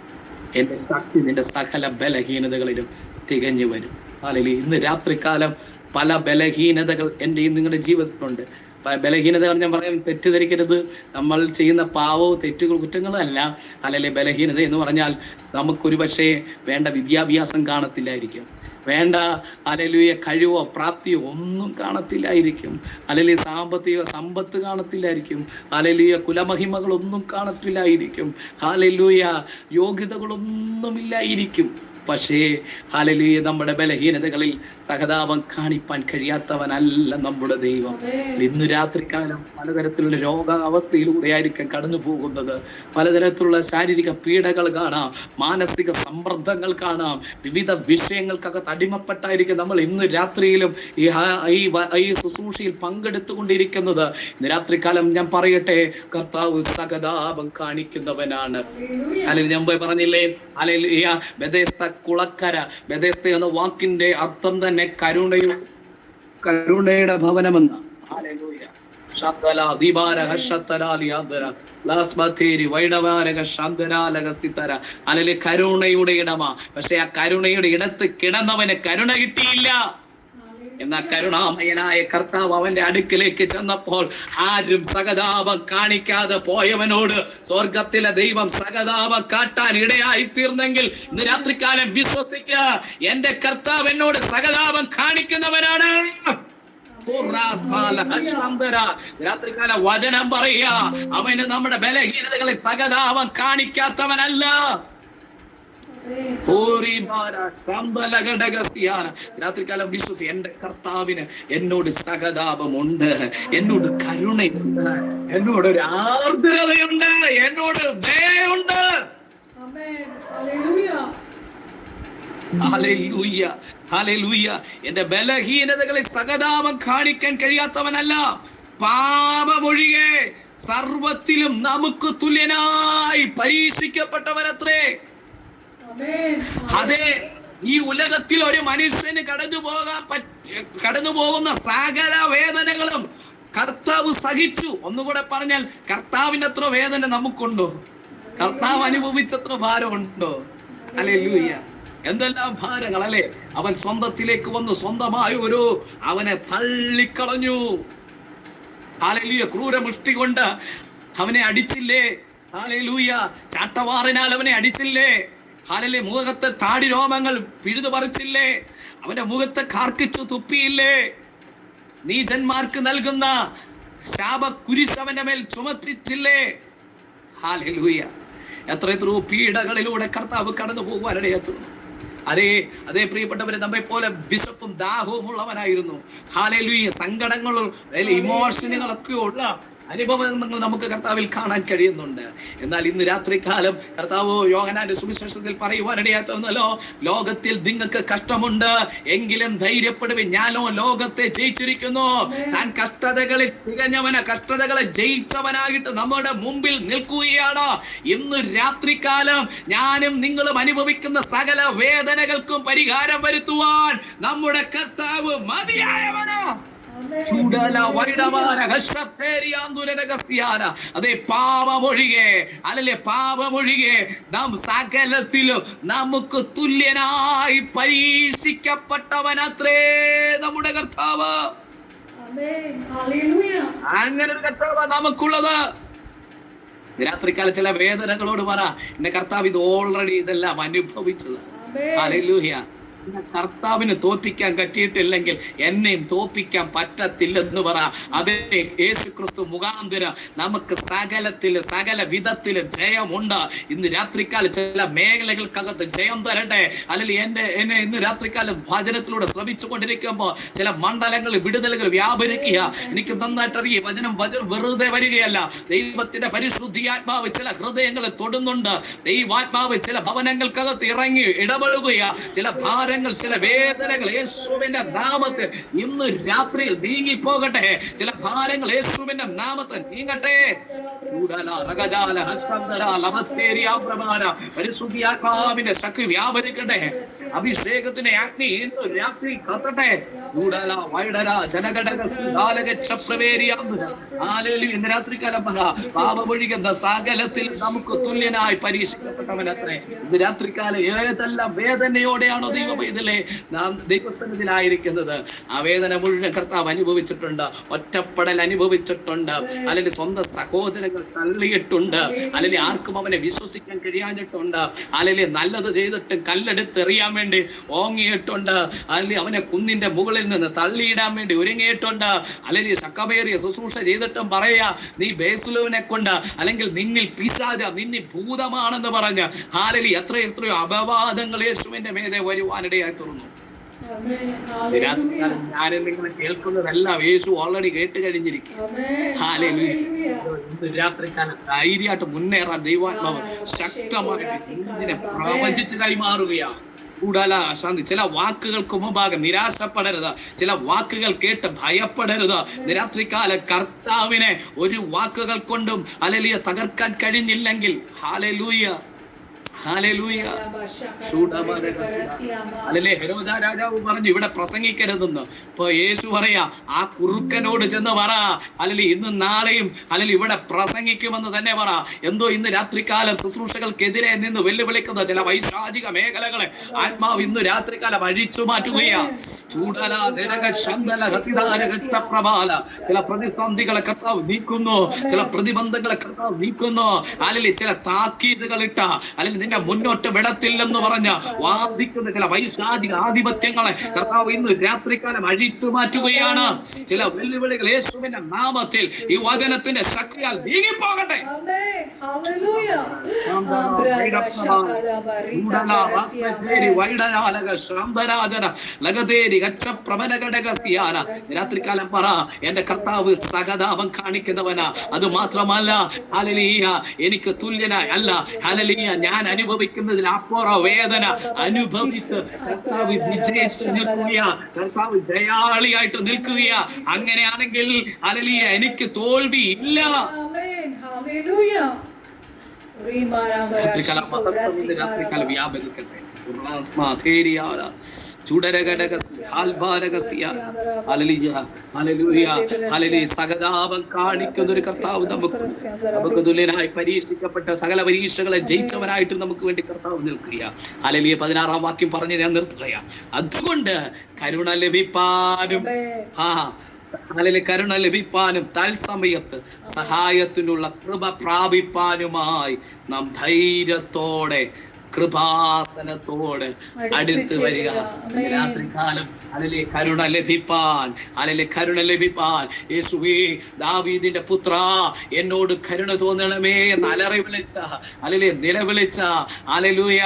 എന്റെ ശക്തി നിന്റെ സകല ബലഹീനതകളിലും തികഞ്ഞു വരും. അല്ലെങ്കിൽ ഇന്ന് രാത്രികാലം പല ബലഹീനതകൾ എൻ്റെയും നിങ്ങളുടെ ജീവിതത്തിലുണ്ട്. ബലഹീനത ഞാൻ പറയാൻ തെറ്റിദ്ധരിക്കരുത്. നമ്മൾ ചെയ്യുന്ന പാവവും തെറ്റുകൾ കുറ്റങ്ങളും അല്ല. അല്ലെങ്കിൽ ബലഹീനത എന്ന് പറഞ്ഞാൽ നമുക്കൊരു പക്ഷേ വേണ്ട വിദ്യാഭ്യാസം കാണത്തില്ലായിരിക്കും, വേണ്ട ഹല്ലേലൂയ കഴിവോ പ്രാപ്തിയോ ഒന്നും കാണത്തില്ലായിരിക്കും, അല്ലെങ്കിൽ സാമ്പത്തിക സമ്പത്ത് കാണത്തില്ലായിരിക്കും, ഹല്ലേലൂയ കുലമഹിമകളൊന്നും കാണത്തില്ലായിരിക്കും, ഹല്ലേലൂയ യോഗ്യതകളൊന്നുമില്ലായിരിക്കും. പക്ഷേ ഹല്ലേലൂയ നമ്മുടെ ബലഹീനതകളിൽ സഹതാപം കാണിപ്പാൻ കഴിയാത്തവനല്ല നമ്മുടെ ദൈവം. ഇന്ന് രാത്രികാലം പലതരത്തിലുള്ള രോഗാവസ്ഥയിലൂടെ ആയിരിക്കും കടന്നു പോകുന്നത്. പലതരത്തിലുള്ള ശാരീരിക പീഡകൾ കാണാം, മാനസിക സമ്മർദ്ദങ്ങൾ കാണാം, വിവിധ വിഷയങ്ങൾക്കകത്ത് അടിമപ്പെട്ടായിരിക്കും നമ്മൾ ഇന്ന് രാത്രിയിലും ഈ ശുശ്രൂഷയിൽ പങ്കെടുത്തുകൊണ്ടിരിക്കുന്നത്. ഇന്ന് രാത്രികാലം ഞാൻ പറയട്ടെ, കർത്താവ് സഹതാപം കാണിക്കുന്നവനാണ്. അല്ലെങ്കിൽ ഞാൻ പറഞ്ഞില്ലേ, ഹല്ലേലൂയ ബെഥെസ്ദ കുളക്കര. ബെഥെസ്ദ എന്ന വാക്കിന്റെ അർത്ഥം തന്നെ കരുണയുടെ ഭവനമെന്ന. ഹല്ലേലൂയ ശബ്ദല ദീപാരഹ ശതരാലിയാദര ലാസ്മതേരി വൈഡവാരക ശാന്തരാലക സിതര. അല്ലെങ്കിൽ കരുണയുടെ ഇടമ. പക്ഷെ ആ കരുണയുടെ ഇടത്ത് കിടന്നവന് കരുണ കിട്ടിയില്ല. എന്നാൽ കരുണാമയനായ കർത്താവ് അവന്റെ അടുക്കിലേക്ക് ചെന്നപ്പോൾ ആരും സഹതാപം കാണിക്കാതെ പോയവനോട് സ്വർഗത്തിലെ ദൈവം സഹതാപം കാട്ടാൻ ഇടയായി തീർന്നെങ്കിൽ ഇന്ന് രാത്രികാലം വിശ്വസിക്കുക, എന്റെ കർത്താവ് എന്നോട് സഹതാപം കാണിക്കുന്നവനാണ്. രാത്രികാല വചനം പറയുക, അവന് നമ്മുടെ ബലഹീനതകളെ സഹതാപം കാണിക്കാത്തവനല്ല. രാത്രികാലം വിശ്വസി, എന്റെ കർത്താവിന് എന്നോട് സഹതാപമുണ്ട്, എന്നോട് കരുണയുണ്ട്, എന്നോട് ഒരു ആർദ്രതയുണ്ട്, എന്നോട് ദയയുണ്ട്. Hallelujah hallelujah. എന്റെ ബലഹീനതകളെ സഹതാപം കാണിക്കാൻ കഴിയാത്തവനല്ല. പാപമൊഴികെ സർവത്തിലും നമുക്ക് തുല്യനായി പരീക്ഷിക്കപ്പെട്ടവരത്രേ. അതെ, ഈ ഉലകത്തിൽ ഒരു മനുഷ്യന് കടന്നു പോകുന്ന സകല വേദനകളും കർത്താവ് സഹിച്ചു. ഒന്നുകൂടെ പറഞ്ഞാൽ, കർത്താവിന്റെ അത്ര വേദന നമുക്കുണ്ടോ? കർത്താവ് അനുഭവിച്ചത്ര ഭാരമുണ്ടോ? ഹല്ലേലൂയ. എന്തെല്ലാം ഭാരങ്ങൾ അല്ലെ. അവൻ സ്വന്തത്തിലേക്ക് വന്നു, സ്വന്തമായ അവനെ തള്ളിക്കളഞ്ഞു. ഹല്ലേലൂയ. ക്രൂരമുഷ്ടി കൊണ്ട് അവനെ അടിച്ചില്ലേ? ഹല്ലേലൂയ. ചാട്ടവാറിനാൽ അവനെ അടിച്ചില്ലേ? ഹല്ലേലൂയ. മുഖത്തെ താടി രോമങ്ങൾ പിഴുതു പറിച്ചില്ലേ? അവന്റെ മുഖത്തെ കാർക്കിച്ചു തുപ്പിയില്ലേ? നീചന്മാർക്ക് നൽകുന്ന ശാപ കുരിശവന്റെ മേൽ ചുമത്തിച്ചില്ലേ? ഹല്ലേലൂയ. എത്രയോ പീഡകളിലൂടെ കർത്താവ് കടന്നു പോകുവാനിടയെത്തുന്നു. അതേ പ്രിയപ്പെട്ടവരെ, നമ്മെ പോലെ വിശപ്പും ദാഹവും ഉള്ളവനായിരുന്നു. ഹല്ലേലൂയ. സങ്കടങ്ങളും ഇമോഷനുകളൊക്കെ ഉള്ള അനുഭവങ്ങൾ നമുക്ക് കർത്താവിൽ കാണാൻ കഴിയുന്നുണ്ട്. എന്നാൽ ഇന്ന് രാത്രികാലം കർത്താവ് യോഹന്നാന്റെ സുവിശേഷത്തിൽ പറയുവാനിടയാത്തുന്നല്ലോ, ലോകത്തിൽ നിങ്ങൾക്ക് കഷ്ടമുണ്ട്, എങ്കിലും ധൈര്യപ്പെടുവിൻ, ഞാനോ ലോകത്തെ ജയിച്ചിരിക്കുന്നു. താൻ കഷ്ടതകളിൽ തികഞ്ഞവന്, കഷ്ടതകളെ ജയിച്ചവനായിട്ട് നമ്മുടെ മുമ്പിൽ നിൽക്കുകയാണ്. ഇന്ന് രാത്രികാലം ഞാനും നിങ്ങളും അനുഭവിക്കുന്ന സകല വേദനകൾക്കും പരിഹാരം വരുത്തുവാൻ നമ്മുടെ കർത്താവ് മതിയായവനാ. അതെ, പാപമൊഴികെ നാം സകലത്തിലും നമുക്ക് തുല്യനായി പരീക്ഷിക്കപ്പെട്ടവനത്രേ നമ്മുടെ കർത്താവ്. അങ്ങനെ ഒരു കർത്താവ് നമുക്കുള്ളത്. രാത്രികാലം ചില വേദനകളോട് പറ, എന്റെ കർത്താവ് ഇത് ഓൾറെഡി ഇതെല്ലാം അനുഭവിച്ചത്. ഹല്ലേലൂയ. കർത്താവിന് തോൽപ്പിക്കാൻ പറ്റിയിട്ടില്ലെങ്കിൽ എന്നെയും തോൽപ്പിക്കാൻ പറ്റത്തില്ലെന്ന് പറ. അതേ, യേശുക്രിസ്തു മുഖാന്തരം നമുക്ക് സകല വിധത്തിലും ജയമുണ്ട്. ഇന്ന് രാത്രികാലം ചില മേഖലകൾക്കകത്ത് ജയം തരട്ടെ. അല്ലെങ്കിൽ എന്നെ ഇന്ന് രാത്രികാലം വചനത്തിലൂടെ ശ്രമിച്ചു കൊണ്ടിരിക്കുമ്പോൾ ചില മണ്ഡലങ്ങളിൽ വിടുതലുകൾ വ്യാപരിക്കുക. എനിക്ക് നന്നായിട്ട് അറിയാം, വചനം വെറുതെ വരികയല്ല. ദൈവത്തിന്റെ പരിശുദ്ധിയാത്മാവ് ചില ഹൃദയങ്ങളെ തൊടുന്നുണ്ട്. ദൈവാത്മാവ് ചില ഭവനങ്ങൾക്കകത്ത് ഇറങ്ങി ഇടപെടുകയാ. ചില ചില വേദനകൾ യേശുവിന്റെ നാമത്തിൽ ഇന്ന് രാത്രിയിൽ നീങ്ങിപ്പോകട്ടെ. ചില ഭാരങ്ങൾ യേശുവിന്റെ നാമത്തിൽ നീങ്ങട്ടെ. പരിശുദ്ധിയാത്മാവിന്റെ ശക്തി വ്യാപരിക്കട്ടെ. അഭിഷേകത്തിന്റെ അഗ്നി ഇന്ന് രാത്രി കത്തട്ടെ. ഇന്ന് രാത്രിക്കാലം പാപമൊഴിക്കുന്ന സകലത്തിൽ നമുക്ക് തുല്യനായി പരീക്ഷിക്കപ്പെട്ടവനത്രേ. ഇന്ന് രാത്രിക്കാലം ഏതെല്ലാം വേദനയോടെയാണോ ദൈവം ഇതിലെ നാം ദൈവസന്നിധിയിലായിരിക്കുന്നത്. ആ വേദന മുഴുവൻ കർത്താവ് അനുഭവിച്ചിട്ടുണ്ട്, ഒറ്റപ്പെടൽ അനുഭവിച്ചിട്ടുണ്ട്, അല്ലെങ്കിൽ സ്വന്തം സഹോദരങ്ങൾ തള്ളിയിട്ടുണ്ട്, അല്ലെങ്കിൽ ആർക്കും അവനെ വിശ്വസിക്കാൻ കഴിയാഞ്ഞിട്ടുണ്ട്, അല്ലെങ്കിൽ നല്ലത് ചെയ്തിട്ട് കല്ലെടുത്തെറിയാൻ വേണ്ടി ഓങ്ങിയിട്ടുണ്ട്, അല്ലെങ്കിൽ അവനെ കുന്നിന്റെ മുകളിൽ നിന്ന് തള്ളിയിടാൻ വേണ്ടി ഒരുങ്ങിയിട്ടുണ്ട്, അല്ലെങ്കിൽ ശക്കമേറിയ ശുശ്രൂഷ ചെയ്തിട്ടും പറയാ നീ ബേസുലുവിനെ കൊണ്ട് അല്ലെങ്കിൽ നിന്നിൽ പിശാച നിന്നിൽ ഭൂതമാണെന്ന് പറഞ്ഞ് എത്രയോ അപവാദങ്ങൾ യേശുവിന്റെ മേതെ വരുവാനിടയായി തീർന്നു. ഞാൻ നിങ്ങൾ കേൾക്കുന്നതെല്ലാം യേശു ഓൾറെഡി കേട്ട് കഴിഞ്ഞിരിക്കും. രാത്രിക്കാലം ധൈര്യമായിട്ട് മുന്നേറാൻ ദൈവാത്മാവ് ശക്തമായിട്ട് ഇതിനെ പ്രവചിച്ച് കൈമാറുകയാണ്. കൂടാല ശാന്തി. ചില വാക്കുകൾക്ക് മുമ്പാകെ നിരാശപ്പെടരുത്, ചില വാക്കുകൾ കേട്ട് ഭയപ്പെടരുത്. രാത്രികാല കർത്താവിനെ ഒരു വാക്കുകൾ കൊണ്ടും ഹല്ലേലൂയ തകർക്കാൻ കഴിഞ്ഞില്ലെങ്കിൽ ഹല്ലേലൂയ ഹല്ലേലൂയ ഹെരോദ രാജാവ് പറഞ്ഞു ഇവിടെ പ്രസംഗിക്കരുതെന്ന്. ഇപ്പൊ യേശു പറയാ ആ കുറുക്കനോട് ചെന്ന് പറ അല്ലെങ്കിൽ ഇന്നും നാളെയും അല്ലെങ്കിൽ ഇവിടെ പ്രസംഗിക്കുമെന്ന് തന്നെ പറ. എന്തോ ഇന്ന് രാത്രികാലം ശുശ്രൂഷകൾക്കെതിരെ നിന്ന് വെല്ലുവിളിക്കുന്ന ചില വൈശാചിക മേഖലകളെ ആത്മാവ് ഇന്ന് രാത്രികാലം അഴിച്ചു മാറ്റുകയാ. ചില പ്രതിസന്ധികളെ കർത്താവ് നീക്കുന്നു, ചില പ്രതിബന്ധങ്ങളെ കർത്താവ് നീക്കുന്നു, അല്ലെങ്കിൽ ചില താക്കീതുകൾ ഇട്ട അല്ലെങ്കിൽ മുന്നോട്ട് വിടത്തില്ലെന്ന് പറഞ്ഞ വാദിക്കുന്ന ചില വൈശാചിക ആധിപത്യങ്ങളെ കർത്താവ് ഇന്ന് രാത്രികാലം അഴിച്ചു മാറ്റുകയാണ്. ചില വെല്ലുവിളികൾ യേശുവിന്റെ നാമത്തിൽ ഈ വചനത്തിന്റെ ശക്തിയാൽ നീങ്ങിപ്പോകട്ടെ. രാത്രികാലം പറ എന്റെ കർത്താവ് സഹതാപം കാണിക്കുന്നവനാ. അത് മാത്രമല്ല ഹല്ലേലൂയ എനിക്ക് തുല്യനായി അല്ല ഹല്ലേലൂയ ഞാൻ അനുഭവിക്കുന്നതിൽ അപ്പുറം വേദന അനുഭവിച്ച് കർത്താവ് വിജയിച്ച് നിൽക്കുക, കർത്താവ് ദയാളിയായിട്ട് നിൽക്കുക. അങ്ങനെയാണെങ്കിൽ ഹല്ലേലൂയ എനിക്ക് തോൽവി ഇല്ല. രാത്രികാലം വ്യാപരിക്കട്ടെ. സഹതാപം കാണിക്കുന്ന ഒരു കർത്താവ് നമുക്ക് തുല്യനായി പരീക്ഷിക്കപ്പെട്ട സകല പരീക്ഷകളെ ജയിച്ചവനായിട്ട് നമുക്ക് വേണ്ടി കർത്താവ് നിൽക്കുക. ഹല്ലേലൂയ 16-ാം വാക്യം പറഞ്ഞ് ഞാൻ നിർത്തുകയാ. അതുകൊണ്ട് കരുണ ലഭിപ്പാനും കരുണ ലഭിപ്പാനും തൽസമയത്ത് സഹായത്തിനുള്ള കൃപ പ്രാപിപ്പാനുമായി നാം ധൈര്യത്തോടെ കൃപാസനത്തോട് അടുത്ത് വരിക. രാത്രികാലം കരുണ ലഭിപ്പാൻ കരുണ യേശുവേ ദാവീദിന്റെ പുത്ര എന്നോട് കരുണ തോന്നണമേ എന്ന് അലറി വിളിച്ച നിലവിളിച്ച ഹല്ലേലൂയ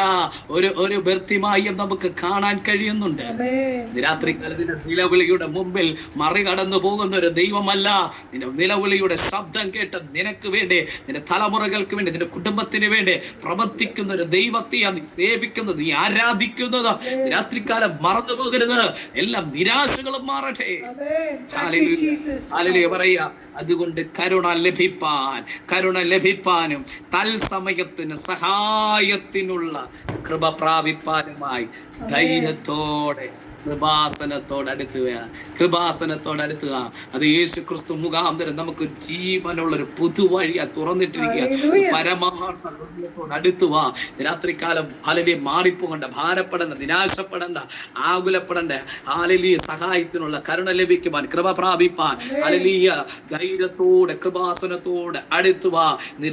ഒരു ബർത്തിമായും നമുക്ക് കാണാൻ കഴിയുന്നുണ്ട്. രാത്രികാലത്തിന്റെ നിലവിളിയുടെ മുമ്പിൽ മറികടന്നു പോകുന്ന ഒരു ദൈവമല്ല. നിന്റെ നിലവിളിയുടെ ശബ്ദം കേട്ട് നിനക്ക് വേണ്ടി, നിന്റെ തലമുറകൾക്ക് വേണ്ടി, നിന്റെ കുടുംബത്തിന് വേണ്ടി പ്രവർത്തിക്കുന്ന ഒരു ദൈവത്തെ നീ സേവിക്കുന്നത്, നീ ആരാധിക്കുന്നത്. രാത്രികാലം മറന്നു പോകരുത്. എല്ലാം നിരാശകളും മാറട്ടെ. ഹല്ലേലൂയ പറയാ. അതുകൊണ്ട് കരുണ ലഭിപ്പാനും തൽസമയത്തിന് സഹായത്തിനുള്ള കൃപ പ്രാപിപ്പാനുമായി ധൈര്യത്തോടെ കൃപാസനത്തോടടുത്തുക. അത് യേശു ക്രിസ്തു മുഖാന്തരം നമുക്ക് ജീവനുള്ളൊരു പുതുവഴിയാ തുറന്നിട്ടിരിക്കുക. പരമാർത്ഥത്തോടടുത്തുക. രാത്രികാലം ഹല്ലേലൂയ മാറിപ്പോകണ്ട, ഭാരപ്പെടണ്ട, നിരാശപ്പെടണ്ട, ആകുലപ്പെടണ്ട. ഹല്ലേലൂയ സഹായത്തിനുള്ള കരുണ ലഭിക്കുവാൻ, കൃപ പ്രാപിപ്പാൻ ഹല്ലേലൂയ ധൈര്യത്തോടെ കൃപാസനത്തോടെ അടുത്തുക.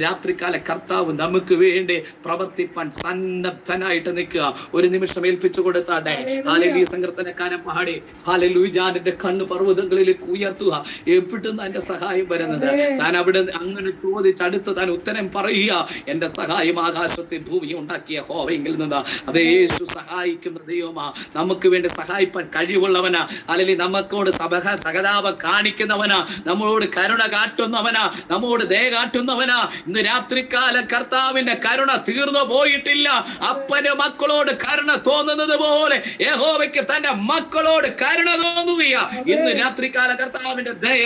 രാത്രികാല കർത്താവ് നമുക്ക് വേണ്ടി പ്രവർത്തിപ്പാൻ സന്നദ്ധനായിട്ട് നിൽക്കുക. ഒരു നിമിഷം ഏൽപ്പിച്ചു കൊടുത്താട്ടെ. ഹല്ലേലൂയ സങ്കീർത്തനക്കാരൻ പാടി ഹല്ലേലൂയ എന്റെ കണ്ണ് പർവ്വതങ്ങളിലേക്ക് ഉയർത്തുക. എവിടുന്ന് എന്റെ സഹായം വരുന്നത്? താൻ അവിടെ അങ്ങനെ ചോദിച്ചടുത്ത് താൻ ഉത്തരം പറയുക. എന്റെ സഹായം ആകാശത്തെ ഭൂമി ഉണ്ടാക്കിയ യഹോവയിൽ നിന്ന്. അത് യേശു സഹായിക്കുന്ന ദൈവമാ. നമുക്ക് വേണ്ടി സഹായിപ്പാൻ കഴിവുള്ളവനാ. അല്ലെങ്കിൽ നമുക്കോട് സഹതാപം കാണിക്കുന്നവനാ, നമ്മളോട് കരുണ കാട്ടുന്നവനാ, നമ്മോട് ദയ കാട്ടുന്നവനാ. ഇന്ന് രാത്രികാല കർത്താവിന്റെ കരുണ തീർന്നു പോയിട്ടില്ല. അപ്പന് മക്കളോട് കരുണ തോന്നുന്നത് പോലെ യഹോവയ്ക്ക് തന്റെ മക്കളോട് കരുണ തോന്നുകയാ. ഇന്ന് രാത്രികാല കർത്താവിന്റെ ദയ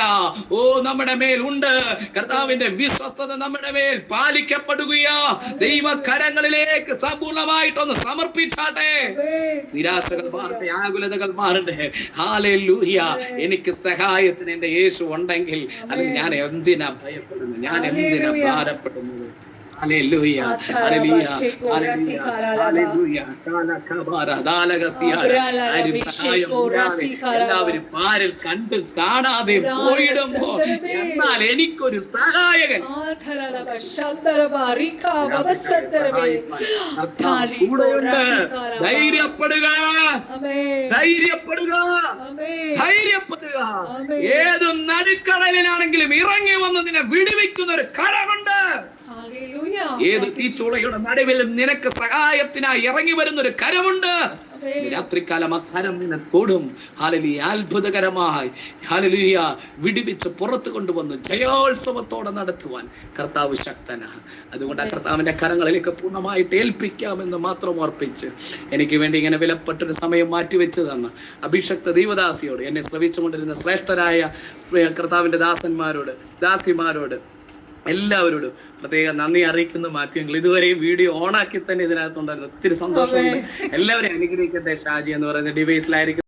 നമ്മുടെ മേൽ ഉണ്ട്. കർത്താവിന്റെ വിശ്വസ്തത നമ്മുടെ മേൽ പാലിക്കപ്പെടുകയാ. ദൈവകരങ്ങളിലേക്ക് സമ്പൂർണമായിട്ടൊന്ന് സമർപ്പിച്ചാട്ടെ. നിരാശകൾ മാറട്ടെ, ആകുലതകൾ മാറട്ടെ. ഹല്ലേലൂയ. എനിക്ക് സഹായത്തിന് എന്റെ യേശു ഉണ്ടെങ്കിൽ അല്ലെങ്കിൽ ഞാൻ എന്തിനാ ഭയപ്പെടുന്നത്, ഞാൻ എന്തിനാ ഭാരപ്പെടുന്നത്? ഹല്ലേലൂയ, ഹല്ലേലൂയ, ഹല്ലേലൂയ, ഹല്ലേലൂയ. ആരും സഹായമില്ലാതെ എല്ലാവരും പാരിൽ കണ്ട് കാണാതെ പോയിടുമ്പോ എന്നാൽ എനിക്കൊരു സഹായകൻ ധൈര്യപ്പെടുക, ധൈര്യപ്പെടുക, ധൈര്യപ്പെടുക. ഏത് നടുക്കടലിലാണെങ്കിലും ഇറങ്ങി വന്ന് നിന്നെ വിടുവിക്കുന്ന ഒരു കരമുണ്ട്. ഏത് തീച്ചുളയുടെ നടുവിൽ നിനക്ക് സഹായത്തിനായി ഇറങ്ങി വരുന്ന ഒരു കരമുണ്ട്. രാത്രികാലം ആ കരം നിന്നെ തൊടും. ഹല്ലേലൂയ, അത്ഭുതകരമായി ഹല്ലേലൂയ വിടുവിച്ച് പുറത്തു കൊണ്ടുവന്ന് ജയോത്സവത്തോടെ നടത്തുവാൻ കർത്താവ് ശക്തനാണ്. അതുകൊണ്ട് ആ കർത്താവിന്റെ കരങ്ങളിലേക്ക് പൂർണ്ണമായിട്ട് ഏൽപ്പിക്കാമെന്ന് മാത്രം ഓർപ്പിച്ച് എനിക്ക് വേണ്ടി ഇങ്ങനെ വിലപ്പെട്ടൊരു സമയം മാറ്റിവെച്ച് തന്ന അഭിഷക്ത ദൈവദാസിയോട്, എന്നെ ശ്രവിച്ചുകൊണ്ടിരുന്ന ശ്രേഷ്ഠരായ കർത്താവിന്റെ ദാസന്മാരോട്, ദാസിമാരോട്, എല്ലാവരോടും പ്രത്യേകം നന്ദി അറിയിക്കുന്ന മാധ്യമങ്ങൾ. ഇതുവരെയും വീഡിയോ ഓണാക്കി തന്നെ ഇതിനകത്തുണ്ടായിരുന്നു. ഒത്തിരി സന്തോഷമുണ്ട്. എല്ലാവരെയും അനുഗ്രഹിക്കട്ടെ. ഷാജി എന്ന് പറയുന്ന ഡിവൈസിലായിരിക്കും